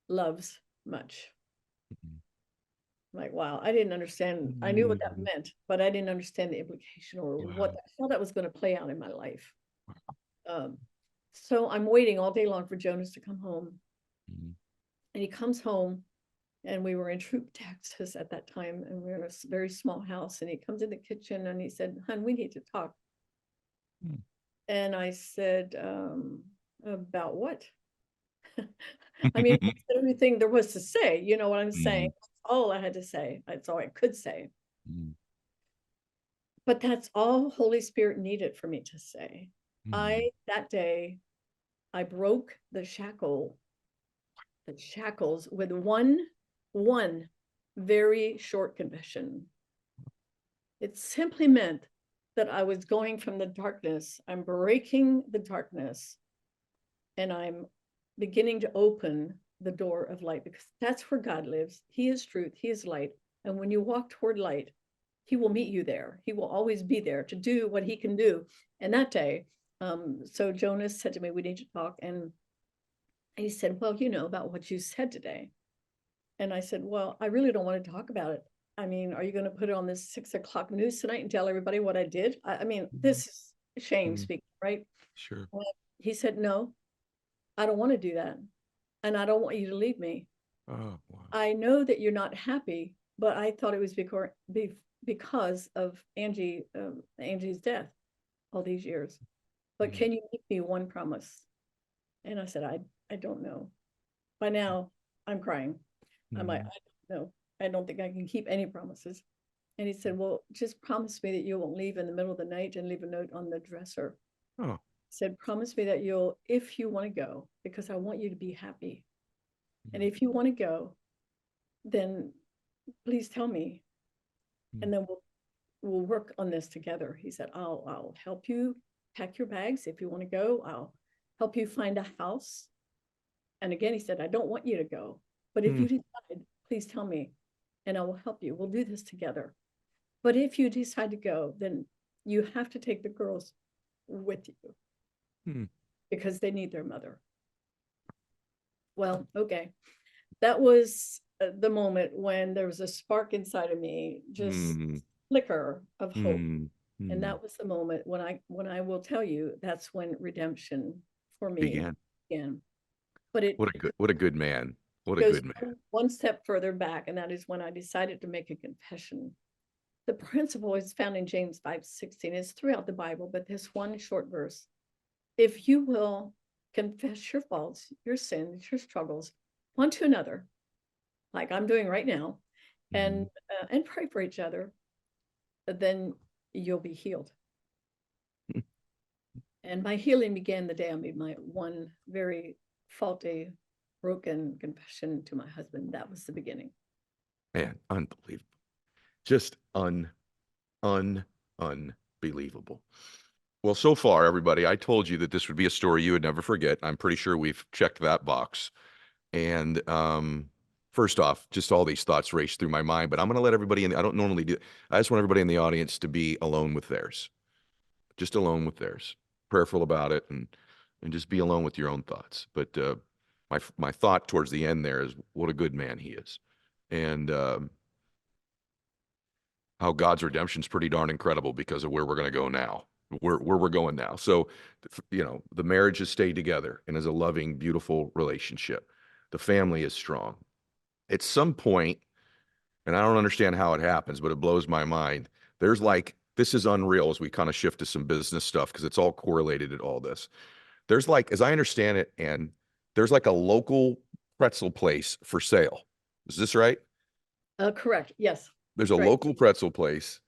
loves much. I'm like, wow, I didn't understand. I knew what that meant, but I didn't understand the implication or what how that was going to play out in my life. So I'm waiting all day long for Jonas to come home. And he comes home, and we were in Troop, Texas at that time, and we were in a very small house, and he comes in the kitchen and he said, "Hun, we need to talk." And I said, about what? I mean, I said everything there was to say, you know what I'm saying? That's all I had to say. That's all I could say. But that's all Holy Spirit needed for me to say. That day, I broke the shackles with one very short confession. It simply meant that I was going from the darkness. I'm breaking the darkness, and I'm beginning to open the door of light, because that's where God lives. He is truth. He is light. And when you walk toward light, he will meet you there. He will always be there to do what he can do. And that day, so Jonas said to me, we need to talk. And he said, well, you know, about what you said today. And I said, well, I really don't want to talk about it. I mean, are you going to put it on this 6 o'clock news tonight and tell everybody what I did? I mean, this is shame speaking, right? Sure. And he said, no, I don't want to do that. And I don't want you to leave me. Oh, wow. I know that you're not happy, but I thought it was because of Angie's death all these years. But can you make me one promise? And I said, I don't know. By now, I'm crying. I'm like, I don't know. I don't think I can keep any promises. And he said, well, just promise me that you won't leave in the middle of the night and leave a note on the dresser. Oh. Said, promise me that you'll, if you want to go, because I want you to be happy. And if you want to go, then please tell me. And then we'll work on this together. He said, I'll help you pack your bags. If you want to go, I'll help you find a house. And again, he said, I don't want you to go, but if you decide, please tell me and I will help you. We'll do this together. But if you decide to go, then you have to take the girls with you because they need their mother. Well, okay. That was the moment when there was a spark inside of me, just flicker of hope. And that was the moment when I will tell you, that's when redemption for me again. But it What a good man. What a goes good man. one step further back, and that is when I decided to make a confession. The principle is found in James 5:16. It's throughout the Bible, but this one short verse. If you will confess your faults, your sins, your struggles one to another, like I'm doing right now, Mhm. and pray for each other, then you'll be healed. And my healing began the day I made my one very faulty, broken confession to my husband. That was the beginning. Man, unbelievable. Just unbelievable. Well, so far, everybody, I told you that this would be a story you would never forget. I'm pretty sure we've checked that box. And first off, just all these thoughts race through my mind, but I'm going to let everybody in. I don't normally do. I just want everybody in the audience to be alone with theirs, just alone with theirs, prayerful about it, and just be alone with your own thoughts. But my thought towards the end there is what a good man he is, and how God's redemption is pretty darn incredible because of where we're going to go now, where we're going now. So, the marriage has stayed together and is a loving, beautiful relationship. The family is strong. At some point, and I don't understand how it happens, but it blows my mind. There's like, this is unreal as we kind of shift to some business stuff because it's all correlated to all this. There's like, as I understand it, and there's like a local pretzel place for sale. Is this right? Correct. Yes, There's a that's right. local pretzel place.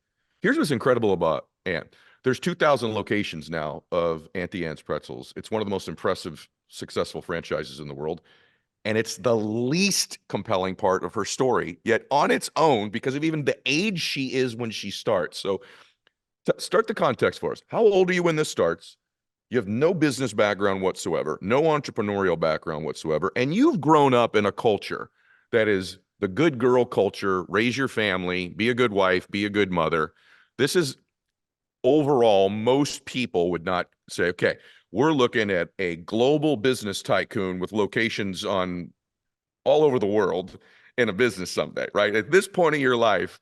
Here's what's incredible about Ann. There's 2,000 locations now of Auntie Anne's Pretzels. It's one of the most impressive, successful franchises in the world. And it's the least compelling part of her story, yet on its own, because of even the age she is when she starts. So start the context for us. How old are you when this starts? You have no business background whatsoever, no entrepreneurial background whatsoever, and you've grown up in a culture that is the good girl culture, raise your family, be a good wife, be a good mother. This is overall, most people would not say, okay, we're looking at a global business tycoon with locations on all over the world in a business someday, right? At this point in your life,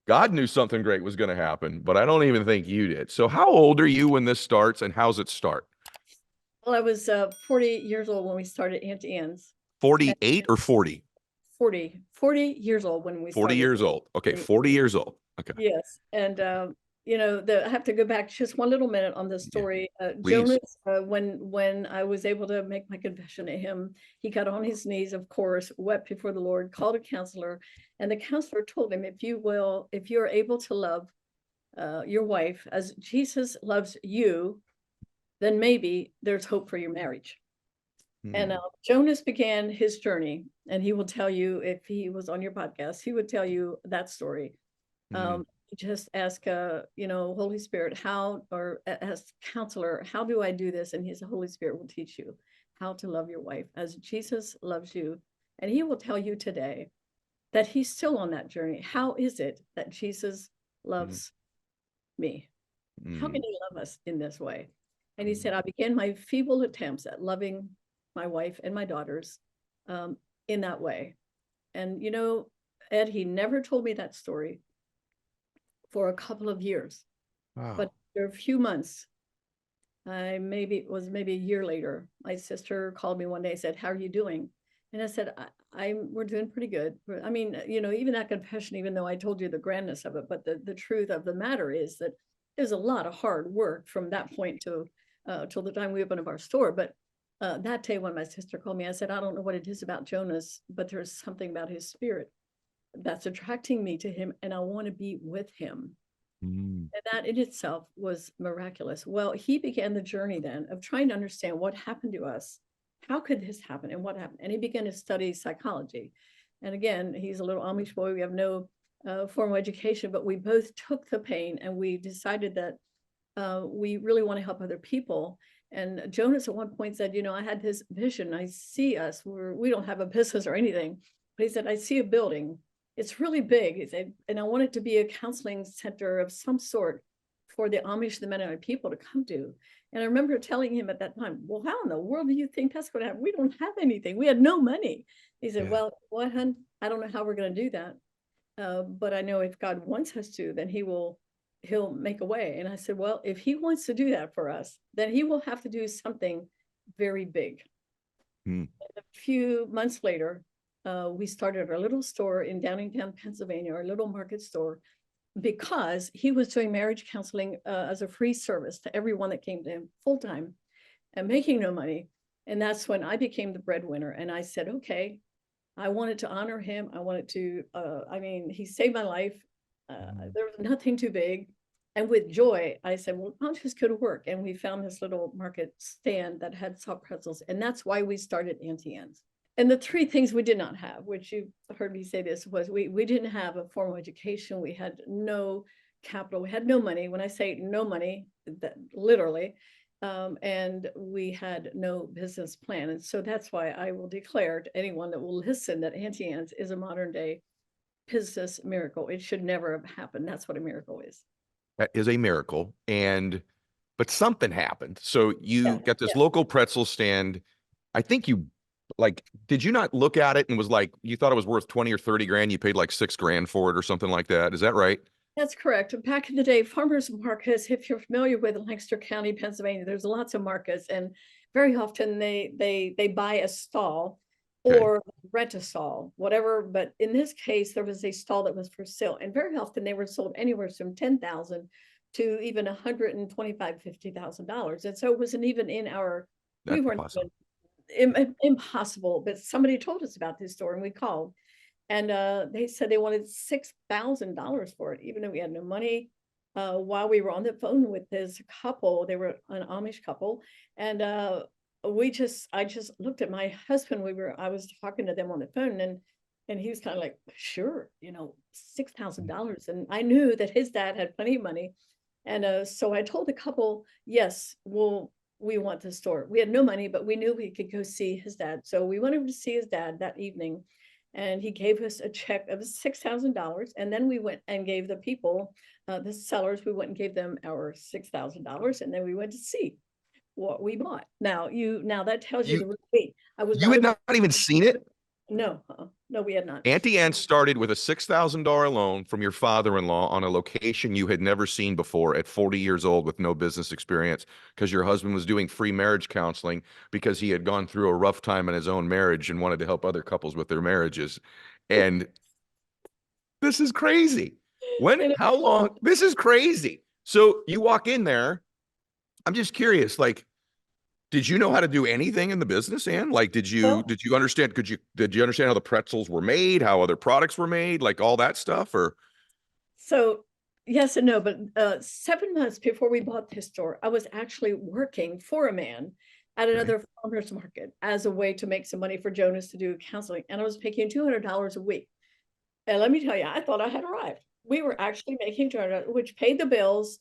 God knew something great was going to happen, but I don't even think you did. So how old are you when this starts and how's it start? Well, I was 40 years old when we started Auntie Anne's. And 48 or 40? 40 years old when we 40 started. years old. Okay, 40 years old. Okay. Yes, and I have to go back just one little minute on the Yeah, story. please. Jonas, when I was able to make my confession to him, he got on his knees, of course, wept before the Lord, called a counselor, and the counselor told him, if you're able to love your wife as Jesus loves you, then maybe there's hope for your marriage. And Hmm. Jonas began his journey, and he will tell you, if he was on your podcast, he would tell you that story. Hmm. Just ask, Holy Spirit, or ask counselor, how do I do this? And his Holy Spirit will teach you how to love your wife as Jesus loves you. And he will tell you today that he's still on that journey. How is it that Jesus Hmm. loves me? How Hmm. can he love us in this way? And he said, I began my feeble attempts at loving my wife and my daughters in that way. And, Ed, he never told me that story for a couple of years. But Wow. after a few months, it was maybe a year later, my sister called me one day and said, how are you doing? And I said, we're doing pretty good. I mean, even that confession, even though I told you the grandness of it, but the truth of the matter is that there's a lot of hard work from that point to till the time we opened up our store. But that day when my sister called me, I said, I don't know what it is about Jonas, but there's something about his spirit that's attracting me to him, and I want to be with him. Hmm. And that in itself was miraculous. Well, he began the journey then of trying to understand what happened to us. How could this happen and what happened? And he began to study psychology. And again, he's a little Amish boy. We have no formal education, but we both took the pain and we decided that we really want to help other people. And Jonas at one point said, I had this vision. I see us. We don't have a business or anything. But he said, I see a building. It's really big. He said, and I want it to be a counseling center of some sort for the Amish, the Mennonite people to come to. And I remember telling him at that time, well, how in the world do you think that's going to happen? We don't have anything. We had no money. He said, Yeah. well, what, hun? I don't know how we're going to do that. But I know if God wants us to, then he'll make a way. And I said, well, if he wants to do that for us, then he will have to do something very big. Hmm. A few months later, we started our little store in Downingtown, Pennsylvania, our little market store, because he was doing marriage counseling as a free service to everyone that came to him full time and making no money. And that's when I became the breadwinner. And I said, okay, I wanted to honor him. I wanted to, I mean, he saved my life. There was nothing too big. And with joy, I said, well, I'll just go to work. And we found this little market stand that had soft pretzels. And that's why we started Auntie Anne's. And the three things we did not have, which you heard me say this, was we didn't have a formal education. We had no capital. We had no money. When I say no money, that literally, and we had no business plan. And so that's why I will declare to anyone that will listen that Auntie Anne's is a modern day business miracle. It should never have happened. That's what a miracle is. That is a miracle. But something happened. So you Yeah, got this yeah. local pretzel stand. I think you like, did you not look at it and was like, you thought it was worth 20 or 30 grand? You paid like 6 grand for it or something like that. Is that right? That's correct. Back in the day, farmers markets, if you're familiar with Lancaster County, Pennsylvania, there's lots of markets, and very often they buy a stall Okay. or rent a stall, whatever. But in this case, there was a stall that was for sale, and very often they were sold anywhere from 10,000 to even 125, $50,000. And so it wasn't even in our, we That's weren't awesome. even impossible. But somebody told us about this store, and we called. And they said they wanted $6,000 for it, even though we had no money. While we were on the phone with this couple, they were an Amish couple, and I just looked at my husband. I was talking to them on the phone, and he was kind of like, sure, $6,000. And I knew that his dad had plenty of money, and so I told the couple, yes, we want the store. We had no money, but we knew we could go see his dad. So we went over to see his dad that evening, and he gave us a check of $6,000. And then we went and gave the people, the sellers, we went and gave them our $6,000. And then we went to see what we bought. Now that tells you You the weight. I was you not had a, not even seen it? no, no, we had not. Auntie Anne started with a $6,000 loan from your father-in-law on a location you had never seen before at 40 years old with no business experience because your husband was doing free marriage counseling because he had gone through a rough time in his own marriage and wanted to help other couples with their marriages. And this is crazy. And How long? This is crazy. So you walk in there. I'm just curious, like, did you know how to do anything in the business, Ann? Like, well, did you understand, did you understand how the pretzels were made, how other products were made, like all that stuff? Or so yes and no, but 7 months before we bought this store, I was actually working for a man at okay, another farmer's market as a way to make some money for Jonas to do counseling. And I was making $200 a week. And let me tell you, I thought I had arrived. We were actually making 200, which paid the bills,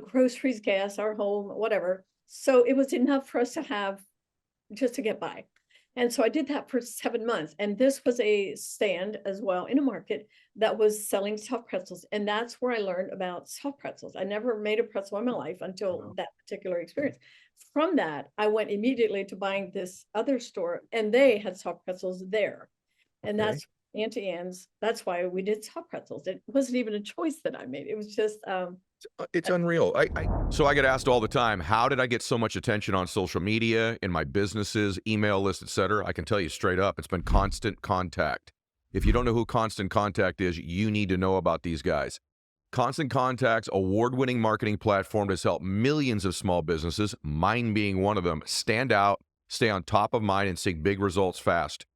groceries, gas, our home, whatever. So it was enough for us to have just to get by. And so I did that for 7 months. And this was a stand as well in a market that was selling soft pretzels. And that's where I learned about soft pretzels. I never made a pretzel in my life until that particular experience. From that, I went immediately to buying this other store, and they had soft pretzels there. And okay. that's Auntie Anne's. That's why we did soft pretzels. It wasn't even a choice that I made. It was just It's unreal. So I get asked all the time, how did I get so much attention on social media, in my businesses, email list, etc.? I can tell you straight up, it's been Constant Contact. If you don't know who Constant Contact is, you need to know about these guys. Constant Contact's award-winning marketing platform has helped millions of small businesses, mine being one of them, stand out, stay on top of mind, and see big results fast.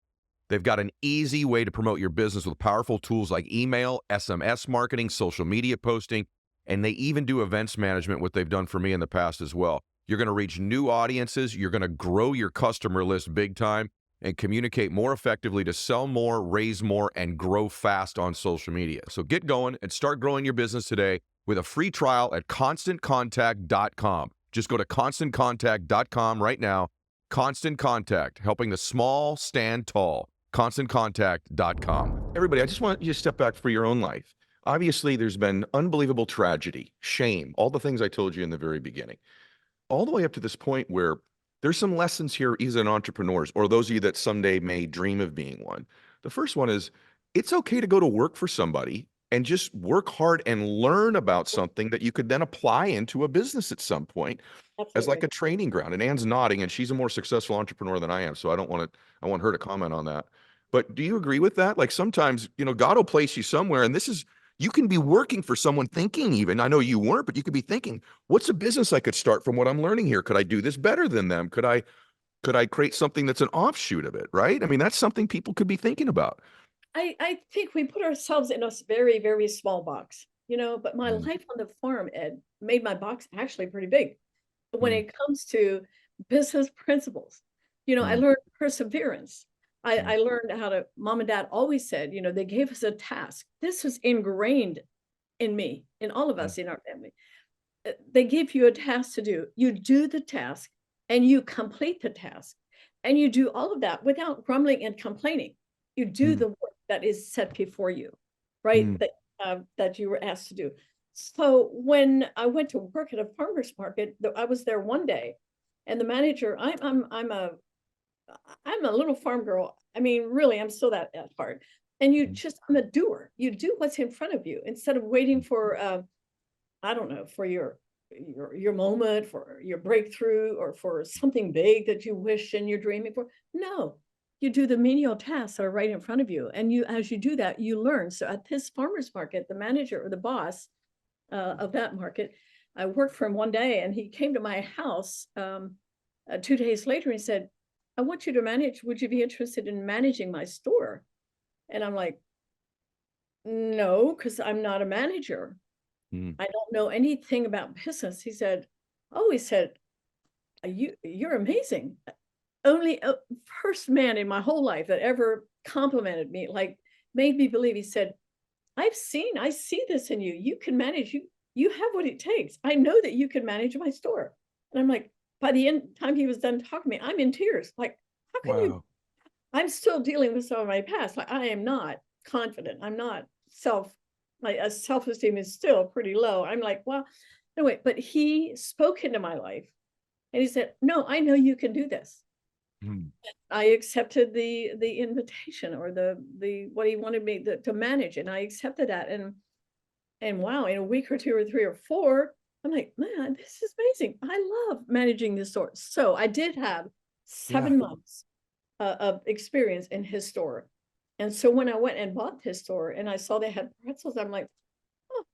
They've got an easy way to promote your business with powerful tools like email, SMS marketing, social media posting, and they even do events management, what they've done for me in the past as well. You're going to reach new audiences, you're going to grow your customer list big time, and communicate more effectively to sell more, raise more, and grow fast on social media. So get going and start growing your business today with a free trial at constantcontact.com. Just go to constantcontact.com right now. Constant Contact, helping the small stand tall. ConstantContact.com. Everybody, I just want you to step back for your own life. Obviously, there's been unbelievable tragedy, shame, all the things I told you in the very beginning, all the way up to this point where there's some lessons here as an entrepreneurs, or those of you that someday may dream of being one. The first one is it's okay to go to work for somebody and just work hard and learn about something that you could then apply into a business at some point as like Absolutely. a training ground. And Anne's nodding, and she's a more successful entrepreneur than I am. So I don't want to, I want her to comment on that. But do you agree with that? Like sometimes, God will place you somewhere, and this is, you can be working for someone thinking, even, I know you weren't, but you could be thinking, what's a business I could start from what I'm learning here? Could I do this better than them? Could I create something that's an offshoot of it? Right. I mean, that's something people could be thinking about. I think we put ourselves in a very, very small box, but my Mm, life on the farm, Ed, made my box actually pretty big. When mm, it comes to business principles, I mm, learned perseverance. mm, I learned how to, mom and dad always said, they gave us a task. This was ingrained in me, in all of mm, us in our family. They give you a task to do. You do the task and you complete the task. And you do all of that without grumbling and complaining. You do mm, the work that is set before you, right? mm, That you were asked to do. So when I went to work at a farmer's market, I was there one day, and the manager, I'm a little farm girl. I mean, really, I'm still that at heart. And mm, I'm a doer. You do what's in front of you instead of waiting for I don't know, for your moment, for your breakthrough, or for something big that you wish and you're dreaming for. No, you do the menial tasks that are right in front of you. And as you do that, you learn. So at this farmer's market, the manager or the boss of that market, I worked for him one day, and he came to my house 2 days later, and he said, I want you to manage. Would you be interested in managing my store? And I'm like, no, because I'm not a manager. mm, I don't know anything about business. He said, oh, he said, you're amazing. Only a first man in my whole life that ever complimented me, like made me believe. He said, I see this in you. You can manage, you have what it takes. I know that you can manage my store. And I'm like, by the end time he was done talking to me, I'm in tears. Like, how can you? wow. I'm still dealing with some of my past. Like, I am not confident. I'm not my self-esteem is still pretty low. I'm like, well, anyway, but he spoke into my life, and he said, no, I know you can do this. Mm, I accepted the invitation, or the what he wanted me to manage, and I accepted that. And wow, in a week or two or three or four, I'm like, man, this is amazing. I love managing this store. So I did have yeah. 7 months of experience in his store. And so when I went and bought his store and I saw they had pretzels, I'm like, oh,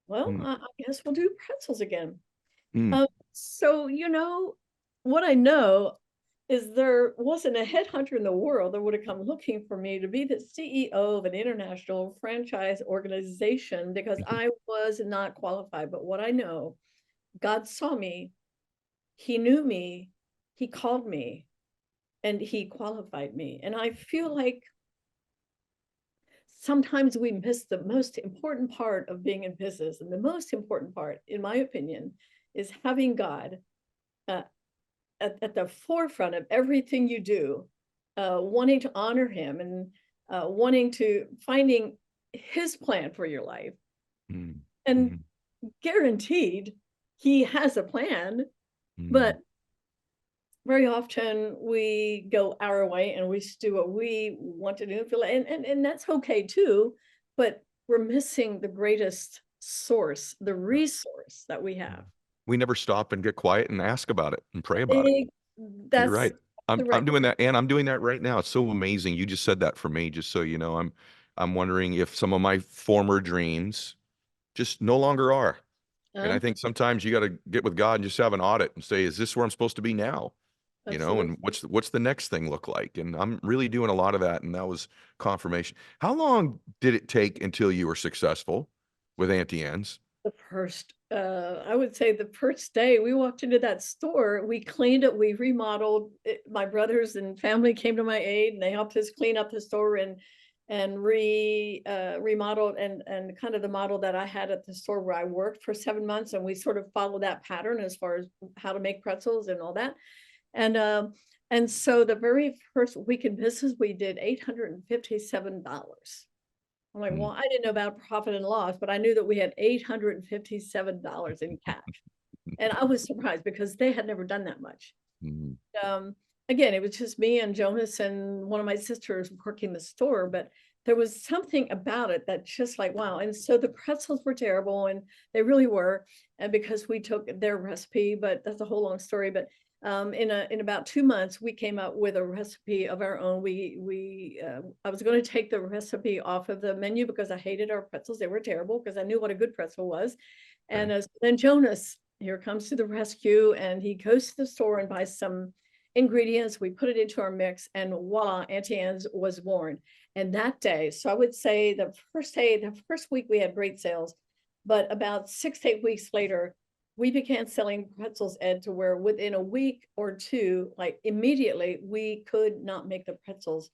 well, Mm, I guess we'll do pretzels again. mm, So, what I know is there wasn't a headhunter in the world that would have come looking for me to be the CEO of an international franchise organization, because I was not qualified. But what I know, God saw me, He knew me, He called me, and He qualified me. And I feel like sometimes we miss the most important part of being in business. And the most important part, in my opinion, is having God uh, at the forefront of everything you do, wanting to honor him, and wanting to finding his plan for your life. mm, And mm, guaranteed he has a plan, mm. but very often we go our way and we do what we want to do, and that's okay too, but we're missing the greatest source, the resource that we have. We never stop and get quiet and ask about it and pray about it. Big, You're that's right. I'm the right I'm word. doing that, and I'm doing that right now. It's so amazing. You just said that for me, just so you know. I'm wondering if some of my former dreams just no longer are. And I Huh? think sometimes you got to get with God and just have an audit and say, is this where I'm supposed to be now? And Absolutely. what's the next thing look like? And I'm really doing a lot of that, and that was confirmation. How long did it take until you were successful with Auntie Anne's? The first, I would say the first day we walked into that store, we cleaned it, we remodeled it. My brothers and family came to my aid, and they helped us clean up the store and remodeled, and kind of the model that I had at the store where I worked for 7 months, and we sort of followed that pattern as far as how to make pretzels and all that. And and so the very first week in business, we did $857. I'm like, Mm, well, I didn't know about profit and loss, but I knew that we had $857 in cash. And I was surprised because they had never done that much. mm, Um, Again, it was just me and Jonas and one of my sisters working the store, but there was something about it that just like, wow. And so the pretzels were terrible, and they really were. And because we took their recipe, but that's a whole long story. But in about 2 months, we came up with a recipe of our own. I was going to take the recipe off of the menu because I hated our pretzels. They were terrible because I knew what a good pretzel was. And Okay. then Jonas here comes to the rescue, and he goes to the store and buys some ingredients. We put it into our mix, and voila, Auntie Anne's was born. And that day, so I would say the first week we had great sales, but about 6 to 8 weeks later, we began selling pretzels, Ed, to where within a week or two, like immediately, we could not make the pretzels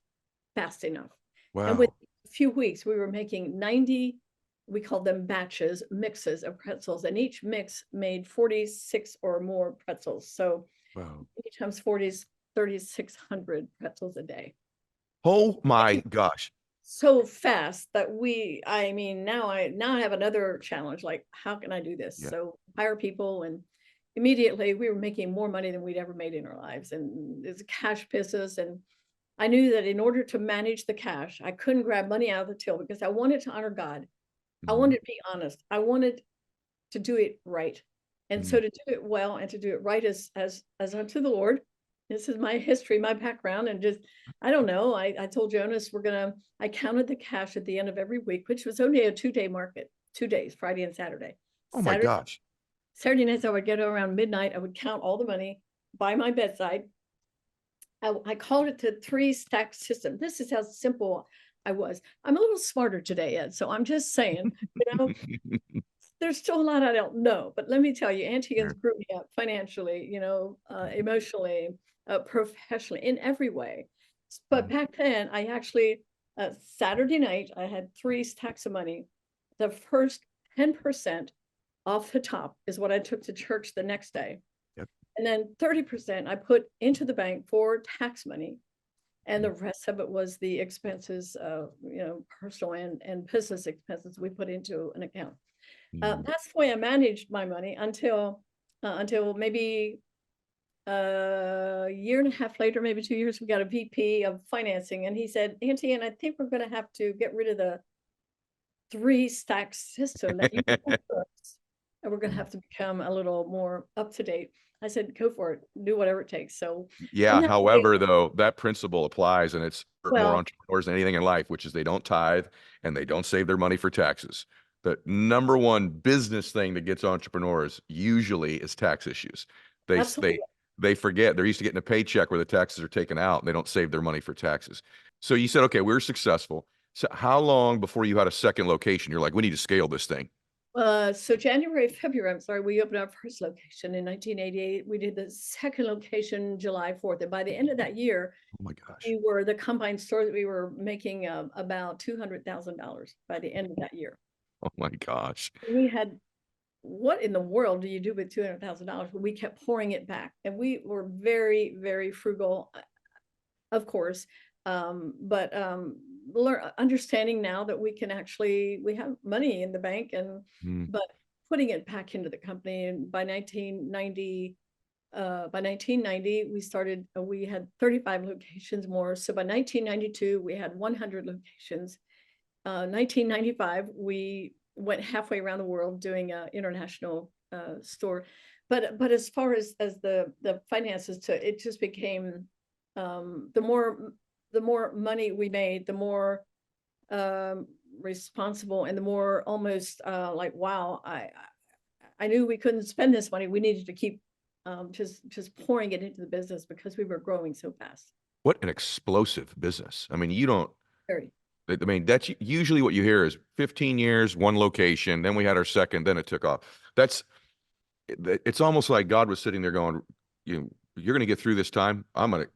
fast enough. And with Wow. a few weeks, we were making 90, we called them batches, mixes of pretzels, and each mix made 46 or more pretzels. So Wow. each times 40 is 3,600 pretzels a day. Oh my gosh. So fast that I mean, now I have another challenge, like, how can I do this? Yeah. So hire people, and immediately we were making more money than we'd ever made in our lives. And it's a cash business. And I knew that in order to manage the cash, I couldn't grab money out of the till because I wanted to honor God. I Mhm. wanted to be honest. I wanted to do it right. And Mhm. so to do it well and to do it right as unto the Lord. This is my history, my background, and just I don't know. I told Jonas I counted the cash at the end of every week, which was only a 2-day market, 2 days, Friday and Saturday. Oh my Saturday, gosh. Saturday nights I would get around midnight, I would count all the money by my bedside. I called it the 3-stack system. This is how simple I was. I'm a little smarter today, Ed. So I'm just saying, there's still a lot I don't know, but let me tell you, Auntie has Sure. grew me up financially, emotionally, professionally, in every way. But Mhm. back then, I actually, Saturday night, I had 3 stacks of money. The first 10% off the top is what I took to church the next day. Yep. And then 30% I put into the bank for tax money. And Mhm. the rest of it was the expenses, personal and business expenses we put into an account. Mhm. That's the way I managed my money until maybe a year and a half later, maybe 2 years, we got a VP of financing, and he said, Auntie, and I think we're going to have to get rid of the 3-stack system that you have for us, and we're going to have to become a little more up to date. I said, go for it, do whatever it takes. So from Yeah. that day, However, though, that principle applies, and it's for more well, entrepreneurs than anything in life, which is they don't tithe and they don't save their money for taxes. The number one business thing that gets entrepreneurs usually is tax issues. They s- they absolutely. they forget they're used to getting a paycheck where the taxes are taken out, and they don't save their money for taxes. So you said, okay, we're successful. So how long before you had a second location? You're like, we need to scale this thing. So January, February, I'm sorry, we opened our first location in 1988. We did the second location July 4th. And by the end of that year, Oh my gosh. we were the combined store that we were making about $200,000 by the end of that year. Oh my gosh. We had, what in the world do you do with $200,000? We kept pouring it back, and we were very, very frugal, of course. But understanding now that we have money in the bank, and Mm, but putting it back into the company. And by 1990 we had 35 locations more. So by 1992 we had 100 locations. 1995 we went halfway around the world doing an international store. But as far as the finances, to it just became, the more money we made, the more responsible, and the more almost like, wow, I knew we couldn't spend this money. We needed to keep just pouring it into the business because we were growing so fast. what an explosive business. I mean, you don't, Very. I mean, that's usually what you hear is 15 years, one location. Then we had our second, then it took off. That's, it's almost like God was sitting there going, you're going to get through this time.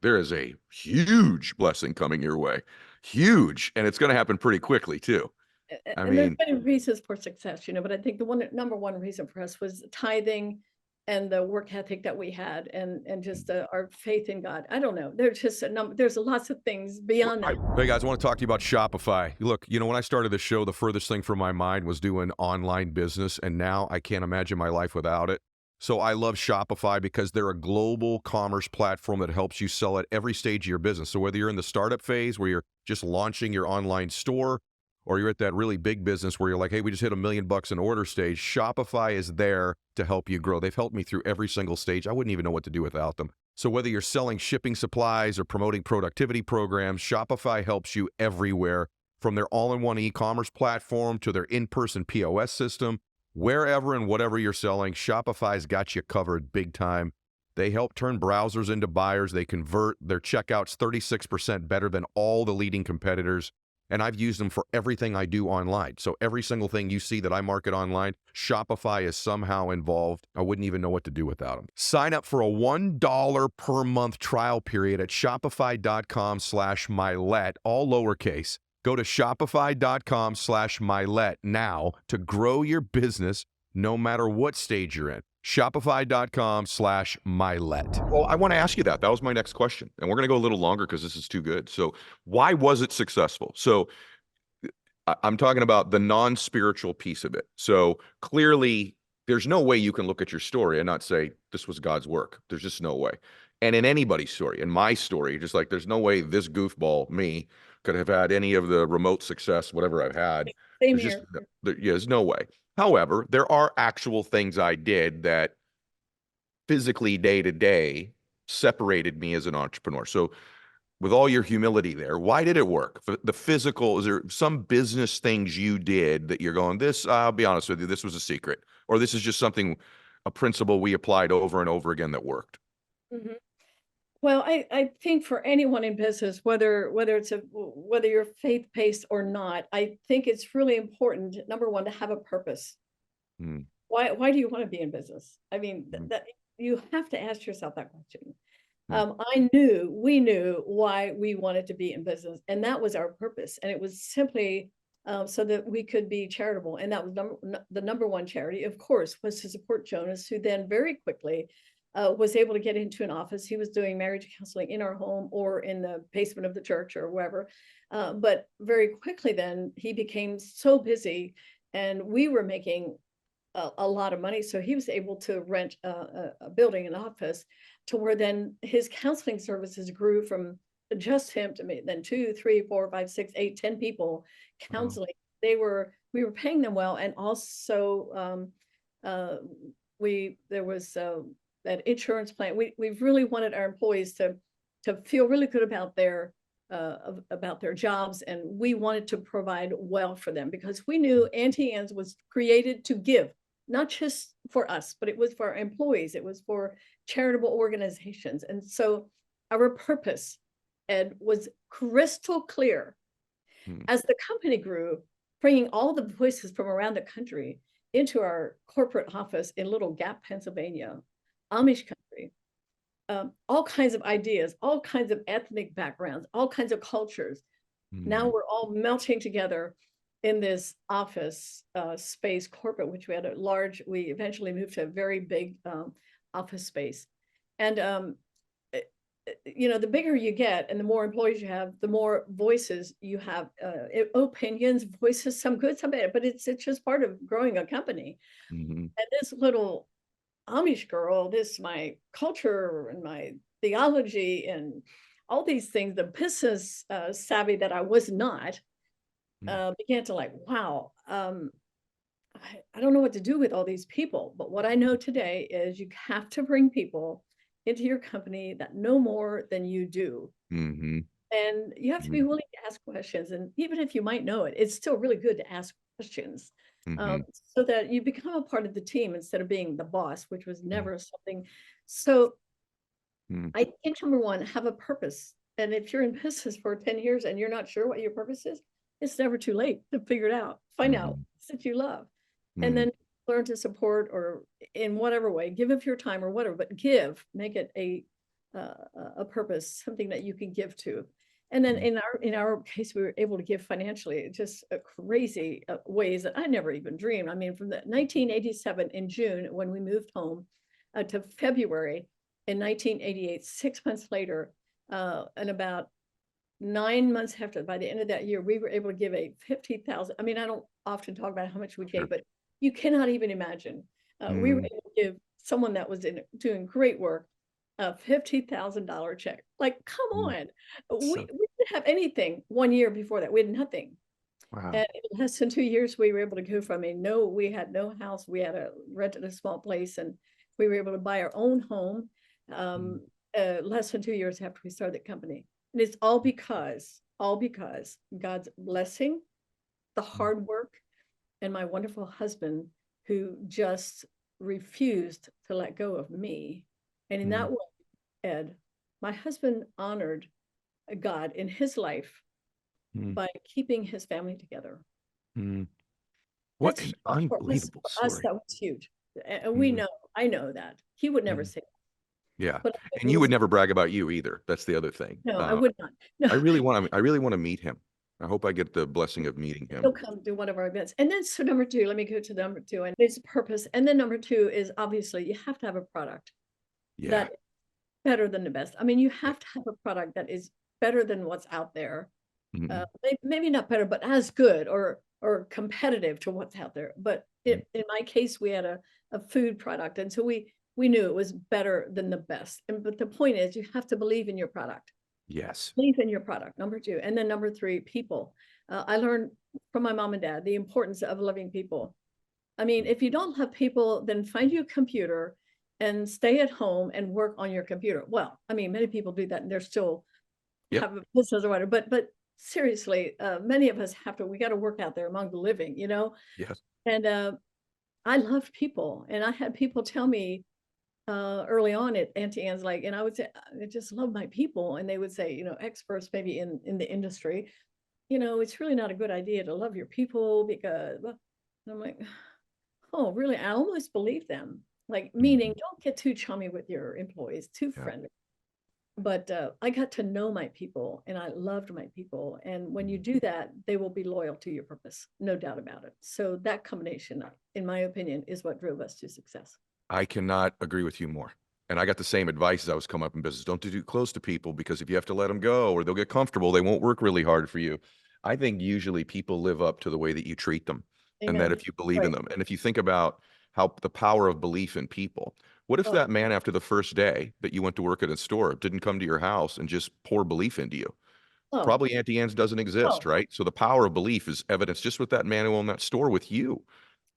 There is a huge blessing coming your way. Huge. And it's going to happen pretty quickly too. I And there's mean, many reasons for success, but I think the number one reason for us was tithing and the work ethic that we had, and just our faith in God. I don't know. There's just there's lots of things beyond that. hey guys, I want to talk to you about Shopify. Look, when I started the show, the furthest thing from my mind was doing online business, and now I can't imagine my life without it. So I love Shopify because they're a global commerce platform that helps you sell at every stage of your business. So whether you're in the startup phase where you're just launching your online store, or you're at that really big business where you're like, hey, we just hit $1 million in order stage, Shopify is there to help you grow. They've helped me through every single stage. I wouldn't even know what to do without them. So whether you're selling shipping supplies or promoting productivity programs, Shopify helps you everywhere, from their all-in-one e-commerce platform to their in-person POS system. Wherever and whatever you're selling, Shopify's got you covered big time. They help turn browsers into buyers. They convert their checkouts 36% better than all the leading competitors. And I've used them for everything I do online. So every single thing you see that I market online, Shopify is somehow involved. I wouldn't even know what to do without them. Sign up for a $1 per month trial period at shopify.com/Mylett, all lowercase. Go to shopify.com/Mylett now to grow your business no matter what stage you're in. Shopify.com/Mylett. Well, I want to ask you that. That was my next question. And we're going to go a little longer because this is too good. So, why was it successful? So, I'm talking about the non-spiritual piece of it. So, clearly, there's no way you can look at your story and not say this was God's work. There's just no way. And in anybody's story, in my story, just like there's no way this goofball, me, could have had any of the remote success, whatever I've had. Same There's just, here. there's no way. However, there are actual things I did that physically day to day separated me as an entrepreneur. So, with all your humility there, why did it work? The physical, is there some business things you did that you're going, this, I'll be honest with you, this was a secret, or this is just something, a principle we applied over and over again that worked? Mhm. Well, I think for anyone in business, whether you're faith-based or not, I think it's really important, number one, to have a purpose. Mm, Why do you want to be in business? I mean, mm, that you have to ask yourself that question. mm, We knew why we wanted to be in business, and that was our purpose. And it was simply so that we could be charitable. And that was the number one charity, of course, was to support Jonas, who then very quickly was able to get into an office. He was doing marriage counseling in our home or in the basement of the church or wherever. But very quickly, then he became so busy, and we were making a lot of money. So he was able to rent a building, an office, to where then his counseling services grew from just him to me, then 2, 3, 4, 5, 6, 8, 10 people oh, counseling. We were paying them well. And also there was that insurance plan. We really wanted our employees to feel really good about their jobs, and we wanted to provide well for them because we knew Auntie Anne's was created to give, not just for us, but it was for our employees. It was for charitable organizations. And so our purpose, Ed, was crystal clear. mm, As the company grew, bringing all the voices from around the country into our corporate office in Little Gap, Pennsylvania, Amish country, all kinds of ideas, all kinds of ethnic backgrounds, all kinds of cultures. Now mm, we're all melting together in this office space corporate, which we eventually moved to a very big office space. And the bigger you get and the more employees you have, the more voices you have, opinions, voices, some good, some bad, but it's just part of growing a company. mhm, And this little Amish girl, my culture and my theology and all these things, the business savvy that I was not, mm, began to like, wow, I don't know what to do with all these people. But what I know today is you have to bring people into your company that know more than you do. mhm, And you have to be mhm, willing to ask questions. And even if you might know it, it's still really good to ask questions, mhm, so that you become a part of the team instead of being the boss, which was mm, never something. So mm, I think number one, have a purpose. And if you're in business for 10 years and you're not sure what your purpose is, it's never too late to figure it out. Find out mhm, that you love. And mm, then learn to support, or in whatever way, give of your time or whatever, but make it a purpose, something that you can give to. And then mm, in our case, we were able to give financially, just crazy ways that I never even dreamed. I mean, from the 1987 in June, when we moved home, to February in 1988, 6 months later, and about 9 months after, by the end of that year, we were able to give a 50,000. I mean, I don't often talk about how much we sure. gave, but you cannot even imagine. We were Mm, able to give someone that was doing great work, a $50,000 check. Like, come Mm. on. So, We didn't have anything 1 year before that. We had nothing. wow. And in less than 2 years, we were able to go from we had no house. We had rented a small place, and we were able to buy our own home Mm. less than 2 years after we started the company. And it's all because God's blessing, the Mm. hard work, and my wonderful husband who just refused to let go of me. And in Mm. that way, Ed, my husband honored God in his life Mm. by keeping his family together. Mm. What That's an huge. unbelievable For us, story. that was huge. And we Mm. know, I know that. He would never Mm. say that, Yeah. but And it you was, would never brag about you either. That's the other thing. no, I would not. No, I really want to meet him. I hope I get the blessing of meeting he'll him. come to one of our events. And then, so number two, let me go to number two. And it's purpose. And then number two is obviously you have to have a product Yeah. that is better than the best. I mean, you Yeah. have to have a product that is better than what's out there. Mm-mm. Maybe not better, but as good or competitive to what's out there. But Mm. in my case, we had a food product, and so we knew it was better than the best. And but the point is, you have to believe in your product. Yes. Believe in your product. Number two, and then number three, people. I learned from my mom and dad the importance of loving people. I mean, if you don't love people, then find you a computer and stay at home and work on your computer. Well, I mean, many people do that, and they're still Yep. have a business or whatever. But seriously, many of us we got to work out there among the living, you know. Yes. And I loved people, and I had people tell me early on at Auntie Anne's, like, and I would say, I just love my people, and they would say, experts maybe in the industry, it's really not a good idea to love your people because well, I'm like, oh, really? I almost believe them. Like, meaning, Mhm. don't get too chummy with your employees, too Yeah. friendly. But I got to know my people and I loved my people. And when you Mhm. do that, they will be loyal to your purpose, no doubt about it. So that combination, in my opinion, is what drove us to success. I cannot agree with you more. And I got the same advice as I was coming up in business. Don't do too close to people because if you have to let them go or they'll get comfortable, they won't work really hard for you. I think usually people live up to the way that you treat them and that Amen. if you believe in Right. them. And if you think about how the power of belief in people, what if Oh, that man after the first day that you went to work at a store didn't come to your house and just pour belief into you? oh, Probably Auntie Anne's doesn't exist, oh. right? So the power of belief is evidenced just with that man who owned that store with you.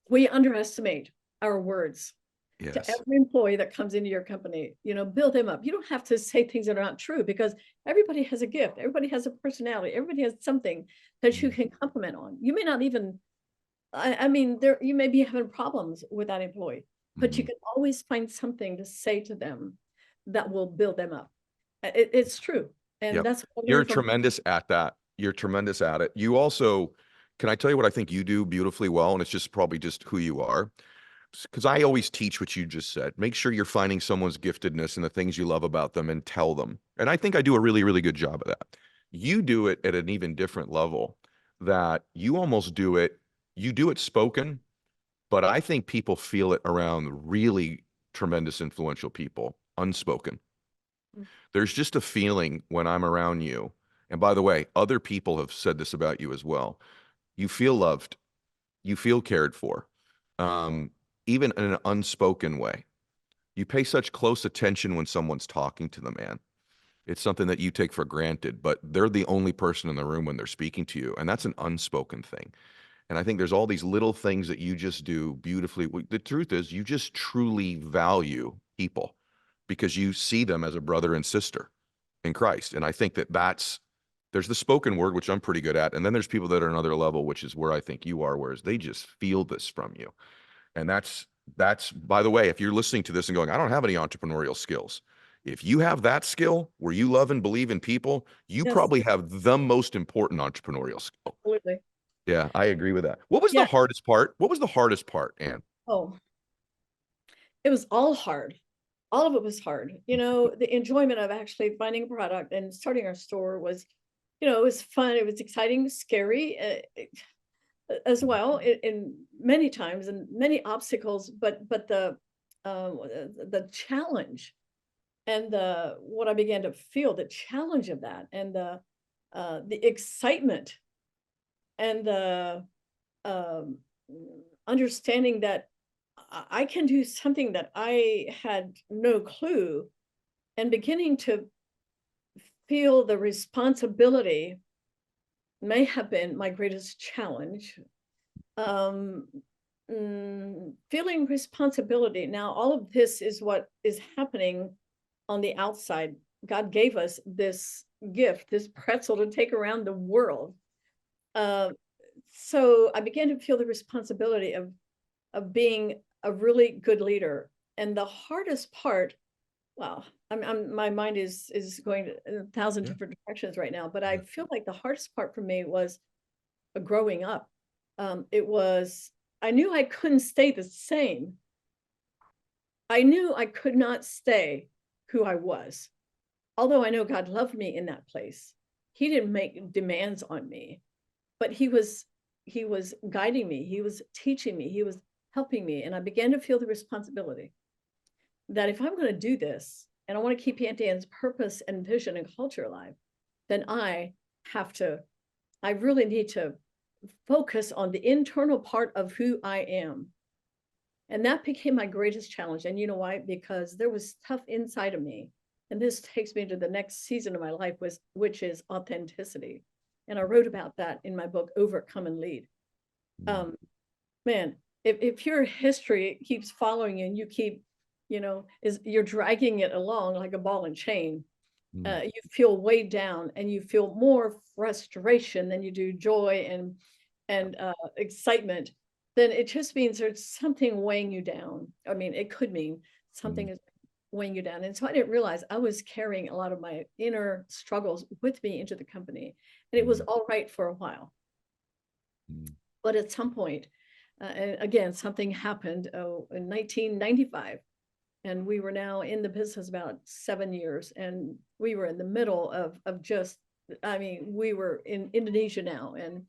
We underestimate our words to Yes. every employee that comes into your company, build them up. You don't have to say things that are not true because everybody has a gift. Everybody has a personality. Everybody has something that you Mm. can compliment on. You may not even I mean, you may be having problems with that employee, but you Mhm. can always find something to say to them that will build them up. It's true. And Yep. that's what I You're learned from, tremendous at that. You're tremendous at it. You also, can I tell you what I think you do beautifully well? And it's just probably just who you are. Because I always teach what you just said. Make sure you're finding someone's giftedness and the things you love about them and tell them. And I think I do a really, really good job of that. You do it at an even different level that you almost do it, you do it spoken, but I think people feel it around really tremendous influential people, unspoken. There's just a feeling when I'm around you. And by the way, other people have said this about you as well. You feel loved, you feel cared for, um, even in an unspoken way. You pay such close attention when someone's talking to the man. It's something that you take for granted, but they're the only person in the room when they're speaking to you. And that's an unspoken thing. And I think there's all these little things that you just do beautifully. The truth is, you just truly value people because you see them as a brother and sister in Christ. And I think that there's the spoken word, which I'm pretty good at. And then there's people that are another level, which is where I think you are, whereas they just feel this from you. And that's, by the way, if you're listening to this and going, I don't have any entrepreneurial skills. If you have that skill where you love and believe in people, you yes, probably have the most important entrepreneurial skill. absolutely. Yeah, I agree with that. What was the Yeah. hardest part? What was the hardest part, Anne? Oh, it was all hard. All of it was hard. The enjoyment of actually finding a product and starting our store was, it was fun. It was exciting, scary. As well in many times and many obstacles, but the challenge and the what I began to feel the challenge of that and the excitement and the um, understanding that I can do something that I had no clue, and beginning to feel the responsibility may have been my greatest challenge. Um, Feeling responsibility. Now, all of this is what is happening on the outside. God gave us this gift, this pretzel to take around the world. Uh, so I began to feel the responsibility of being a really good leader. And the hardest part, well, my mind is going in a thousand Yeah. different directions right now, but I Yeah. feel like the hardest part for me was growing up. It was, I knew I couldn't stay the same. I knew I could not stay who I was. Although I know God loved me in that place, He didn't make demands on me, but He was guiding me. He was teaching me. He was helping me, and I began to feel the responsibility that if I'm going to do this and I want to keep Auntie Anne's purpose and vision and culture alive, then I really need to focus on the internal part of who I am. And that became my greatest challenge. And you know why? Because there was stuff inside of me. And this takes me to the next season of my life, which is authenticity. And I wrote about that in my book, Overcome and Lead. Um, Man, if your history keeps following you and you keep, you're dragging it along like a ball and chain, you feel weighed down and you feel more frustration than you do joy and excitement, then it just means there's something weighing you down. I mean, it could mean something is weighing you down. And so I didn't realize I was carrying a lot of my inner struggles with me into the company. And it was all right for a while. But at some point, and again, something happened in 1995. And we were now in the business about 7 years. And we were in the middle of just, I mean, we were in Indonesia now. And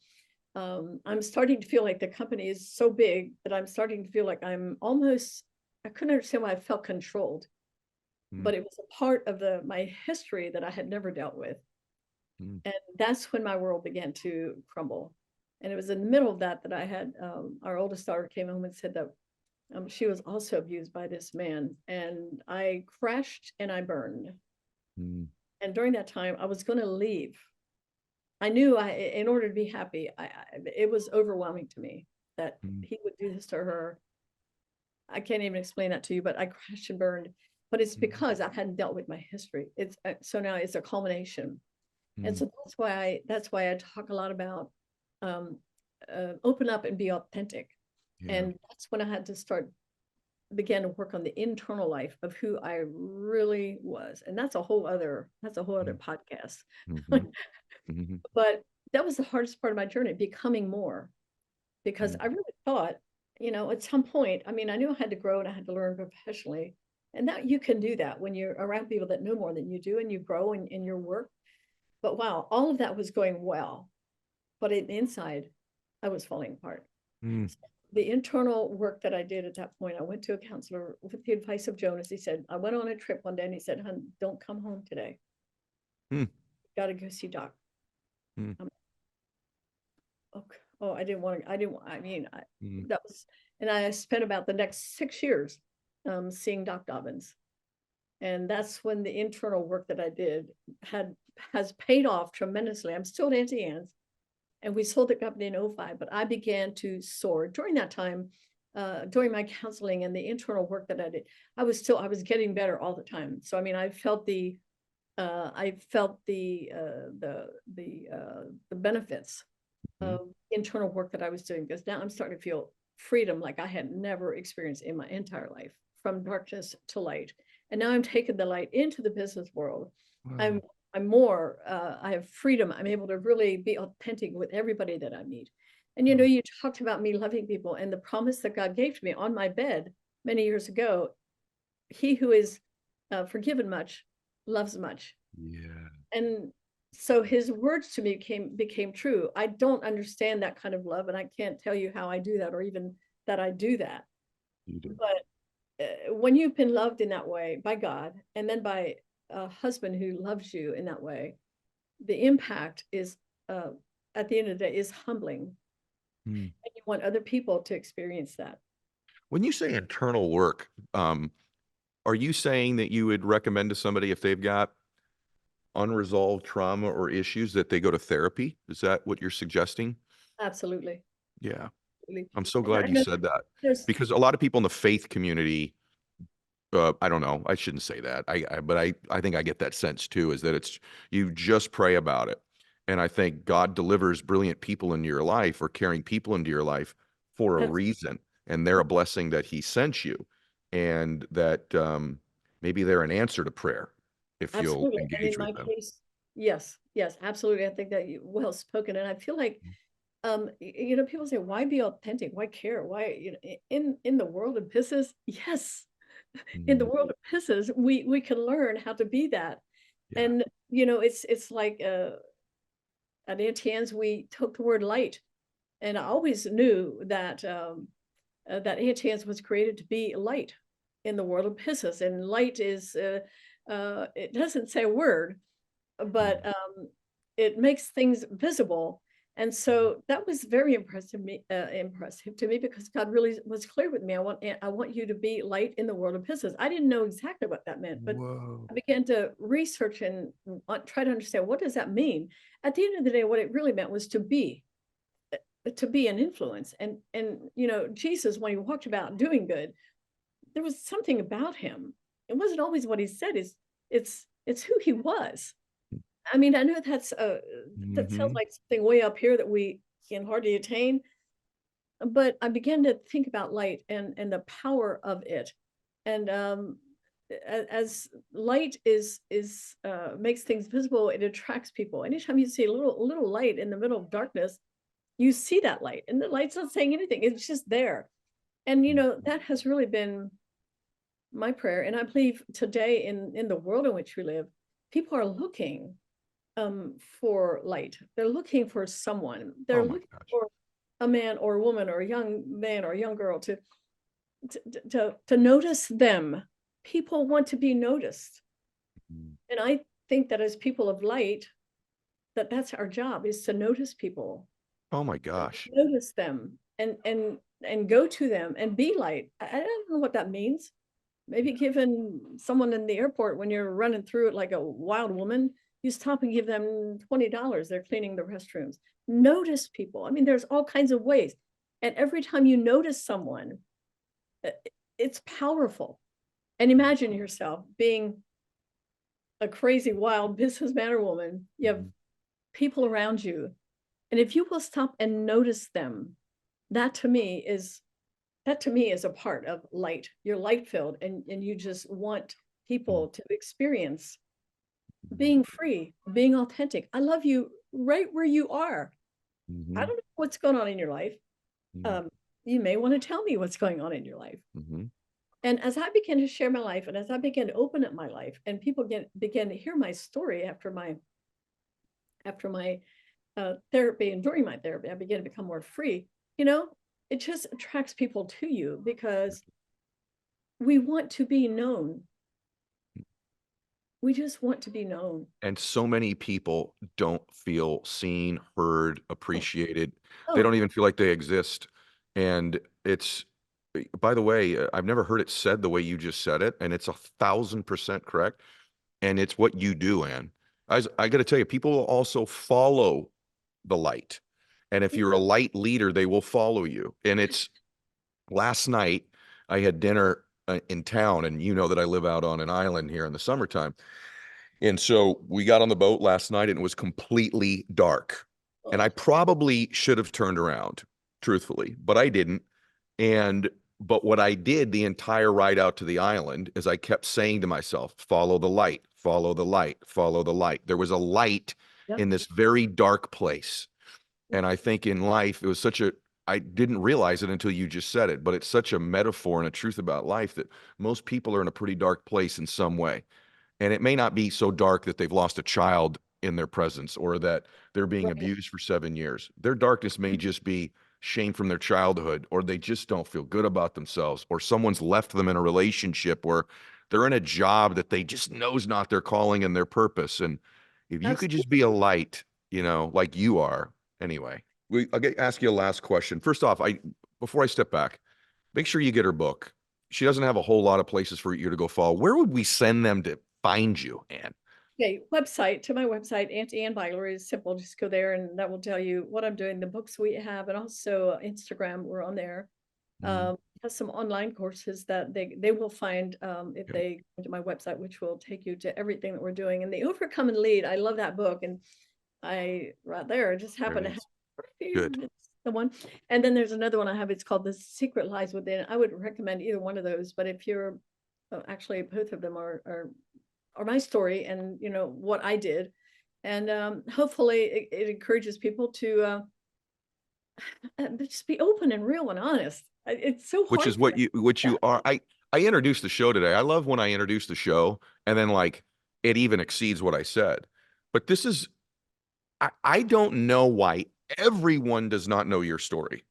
I'm starting to feel like the company is so big that I'm starting to feel like I couldn't understand why I felt controlled, but it was a part of my history that I had never dealt with. And that's when my world began to crumble. And it was in the middle of that I had, our oldest daughter came home and said that she was also abused by this man. And I crashed and I burned. And during that time, I was going to leave. I knew in order to be happy, it was overwhelming to me that he would do this to her. I can't even explain that to you, but I crashed and burned. But it's because I hadn't dealt with my history. It's so now it's a culmination, and so that's why I talk a lot about open up and be authentic. And that's when I had to began to work on the internal life of who I really was, and that's a whole other podcast. But that was the hardest part of my journey, becoming more, because I really thought, at some point, I mean, I knew I had to grow and I had to learn professionally. And that you can do that when you're around people that know more than you do and you grow in your work. But wow, all of that was going well. But inside, I was falling apart. So the internal work that I did at that point, I went to a counselor with the advice of Jonas. He said, I went on a trip one day and he said, "Hun, don't come home today. You got to go see Doc." Okay. Oh, I mean, that was, and I spent about the next 6 years seeing Doc Dobbins. And that's when the internal work that I did has paid off tremendously. I'm still at Auntie Anne's, and we sold the company in 2005, but I began to soar during that time. During my counseling and the internal work that I did, I was getting better all the time. So I mean, I felt the benefits of internal work that I was doing, because now I'm starting to feel freedom like I had never experienced in my entire life, from darkness to light. And now I'm taking the light into the business world. Wow. I have freedom. I'm able to really be authentic with everybody that I meet. And you talked about me loving people, and the promise that God gave to me on my bed many years ago: he who is forgiven much loves much. Yeah. And so his words to me became true. I don't understand that kind of love, and I can't tell you how I do that, or even that I do that. You do. But when you've been loved in that way by God, and then by a husband who loves you in that way, the impact is, at the end of the day, is humbling. And you want other people to experience that. When you say internal work, are you saying that you would recommend to somebody if they've got unresolved trauma or issues that they go to therapy? Is that what you're suggesting? Absolutely. Yeah. Absolutely. I'm so And I glad you know said that there's because a lot of people in the faith community, I don't know, I shouldn't say that. But I think I get that sense too, is that it's, you just pray about it. And I think God delivers brilliant people into your life or caring people into your life for a abs- reason. And they're a blessing that he sent you. And that maybe they're an answer to prayer if you'll absolutely. And engage in with my them. case, yes, yes, absolutely. I think that you well spoken. And I feel like people say, why be authentic? Why care? Why, in the world of business, yes, in the Mhm. world of business, we can learn how to be that. Yeah. And it's like at Auntie Anne's, we took the word light, and I always knew that that Auntie Anne's was created to be light in the world of business, and light is it doesn't say a word, but Mhm. it makes things visible. And so that was very impressive to me because God really was clear with me. I want you to be light in the world of business. I didn't know exactly what that meant, but Whoa. I began to research and try to understand what does that mean. At the end of the day, what it really meant was to be an influence. And Jesus, when he walked about doing good, there was something about him. It wasn't always what he said. It's who he was. I mean, I know that sounds Hmm. like something way up here that we can hardly attain, but I began to think about light and the power of it. And as light is makes things visible, it attracts people. Anytime you see a little light in the middle of darkness, you see that light, and the light's not saying anything. It's just there. And that has really been my prayer. And I believe today in the world in which we live, people are looking for light. They're looking for someone. They're Oh my looking gosh. for a man or a woman or a young man or a young girl to notice them. People want to be noticed. Mhm. And I think that as people of light, that's our job, is to notice people, Oh my gosh. notice them, and go to them and be light. I don't know what that means. Maybe giving someone in the airport, when you're running through it like a wild woman, you stop and give them $20. They're cleaning the restrooms. Notice people. I mean, there's all kinds of ways. And every time you notice someone, uh, it's powerful. And imagine yourself being a crazy, wild businessman or woman. You have Mhm. people around you. And if you will stop and notice them, that to me is that to me is a part of light. You're light filled, and you just want people to experience Mhm. being free, being authentic. I love you right where you are. I Mhm. don't know what's going on in your life. Mhm. um, you may want to tell me what's going on in your life. Mhm. And as I began to share my life, and as I began to open up my life, and people began to hear my story after my therapy, and during my therapy, I began to become more free. You know, it just attracts people to you because we want to be known. We just want to be known. And so many people don't feel seen, heard, Oh, appreciated. They oh, don't even feel like they exist. And it's, by the way, I've never heard it said the way you just said it, and it's 1,000% correct. And it's what you do, Ann. I got to tell you, people will also follow the light. And if you're a light leader, they will follow you. And it's last night, I had dinner in town, and you know that I live out on an island here in the summertime. And so we got on the boat last night and it was completely dark. And oh, I probably should have turned around, truthfully, but I didn't. And but what I did the entire ride out to the island is I kept saying to myself, follow the light, follow the light, follow the light. There was a light yep, in this very dark place. And I think in life, it was such a, I didn't realize it until you just said it, but it's such a metaphor and a truth about life that most people are in a pretty dark place in some way. And it may not be so dark that they've lost a child in their presence or that they're being right. abused for 7 years. Their darkness may just be shame from their childhood, or they just don't feel good about themselves, or someone's left them in a relationship where they're in a job that they just knows not their calling and their purpose. And if you could just Absolutely. be a light, like you are, anyway. Ask you a last question. First off, before I step back, make sure you get her book. She doesn't have a whole lot of places for you to go follow. Where would we send them to find you, Anne? Okay, website, to my website, Auntie Anne Beiler is simple. Just go there and that will tell you what I'm doing, the books we have, and also Instagram, we're on there. Mhm. Has some online courses that they will find if Okay. they go to my website, which will take you to everything that we're doing. And the Overcome and Lead, I love that book. And I right there just There happen it to have is. Good. it's the one. And then there's another one I have, it's called The Secret Lies Within. I would recommend either one of those, but if you're actually both of them are my story and you know what I did. And hopefully it encourages people to just be open and real and honest. It's so Which hard is for us. what Yeah. you are. I introduced the show today. I love when I introduce the show and then like it even exceeds what I said. But this is I don't know why everyone does not know your story.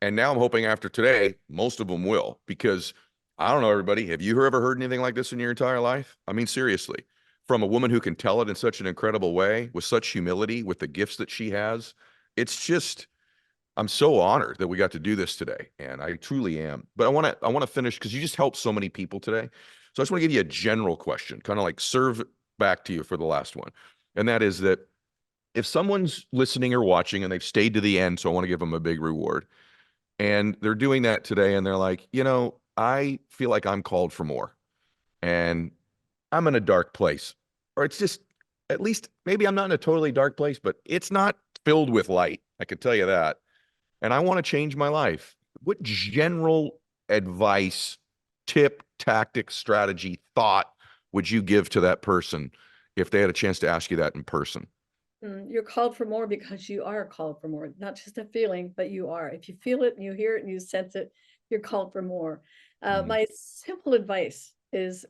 And now I'm hoping after today, most of them will, because I don't know, everybody, have you ever heard anything like this in your entire life? I mean, seriously, from a woman who can tell it in such an incredible way, with such humility, with the gifts that she has. It's just, I'm so honored that we got to do this today, and I truly am. But I want to finish because you just helped so many people today. So I just want to give you a general question, kind of like serve back to you for the last one. And that is that if someone's listening or watching and they've stayed to the end, so I want to give them a big reward, and they're doing that today, and they're like, I feel like I'm called for more, and I'm in a dark place, or it's just, at least maybe I'm not in a totally dark place, but it's not filled with light. I could tell you that. And I want to change my life. What general advice, tip, tactic, strategy, thought would you give to that person if they had a chance to ask you that in person? You're called for more because you are called for more, not just a feeling, but you are. If you feel it and you hear it and you sense it, you're called for more. Mm, My simple advice is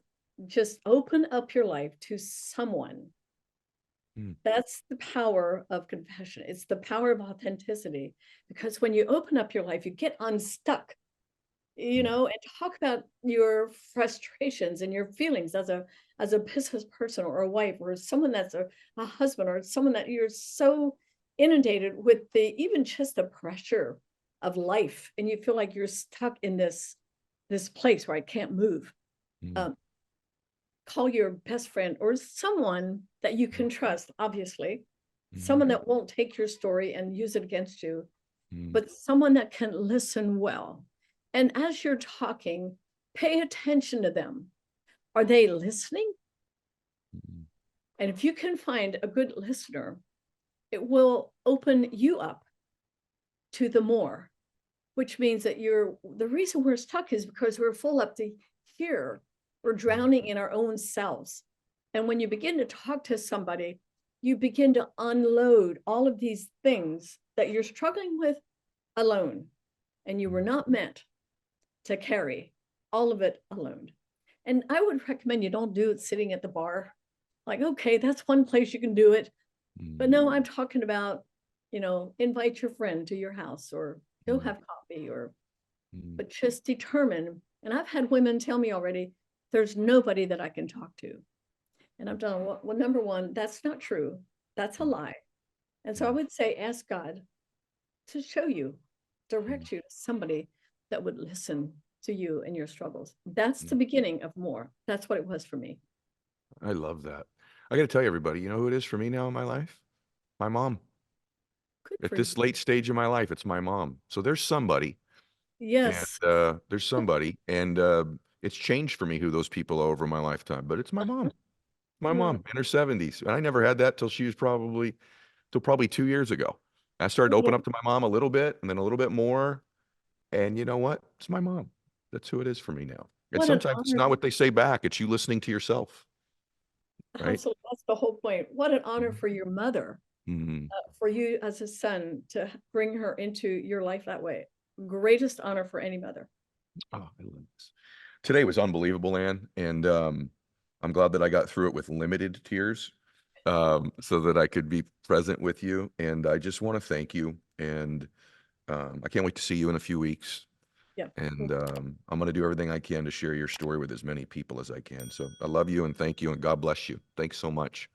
just open up your life to someone. mm, That's the power of confession. It's the power of authenticity. Because when you open up your life, you get unstuck, mm, and talk about your frustrations and your feelings as a business person or a wife or someone that's a husband or someone that you're so inundated with the even just the pressure of life and you feel like you're stuck in this place where I can't move. mm, um, Call your best friend or someone that you can trust, obviously mm, someone that won't take your story and use it against you, mm, but someone that can listen well. And as you're talking, pay attention to them. Are they listening? mm, And if you can find a good listener, it will open you up to the more, which means that the reason we're stuck is because we're full up to here. We're mm, drowning in our own selves. And when you begin to talk to somebody, you begin to unload all of these things that you're struggling with alone. And you were mm, not meant to carry all of it alone. And I would recommend you don't do it sitting at the bar. Like, okay, that's one place you can do it. But mm, no, I'm talking about, invite your friend to your house or go mm, have coffee mm, but just determine. And I've had women tell me already, there's nobody that I can talk to. And I'm done. Well, number one, that's not true. That's a mm, lie. And so I mm, would say, ask God to show you, mm, direct you to somebody that would listen to you and your struggles. That's the mm. beginning of more. That's what it was for me. I love that. I got to tell you, everybody, you know who it is for me now in my life? My mom. Good At for you. this late stage of my life, it's my mom. So there's somebody, and Yes. it's changed for me who those people are over my lifetime. But it's my mom. My Mm, mom in her 70s, and I never had that till she was till probably 2 years ago. I started to open well, up to my mom a little bit, and then a little bit more. And you know what? It's my mom. That's who it is for me now. And what an sometimes it's honor. not what they say back; it's you listening to yourself, right? Absolutely. That's the whole point. What an honor Mhm. for your mother, Mhm. for you as a son to bring her into your life that way. Greatest honor for any mother. Oh, I love this. Today was unbelievable, Ann, and I'm glad that I got through it with limited tears, so that I could be present with you. And I just want to thank you. And I can't wait to see you in a few weeks. Yeah. And I'm going to do everything I can to share your story with as many people as I can. So I love you and thank you, and God bless you. Thanks so much.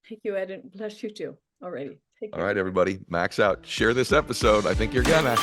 Thank you, Ed, and bless you too. Alrighty. Take All care. right, everybody, max out. Share this episode. I think you're gonna.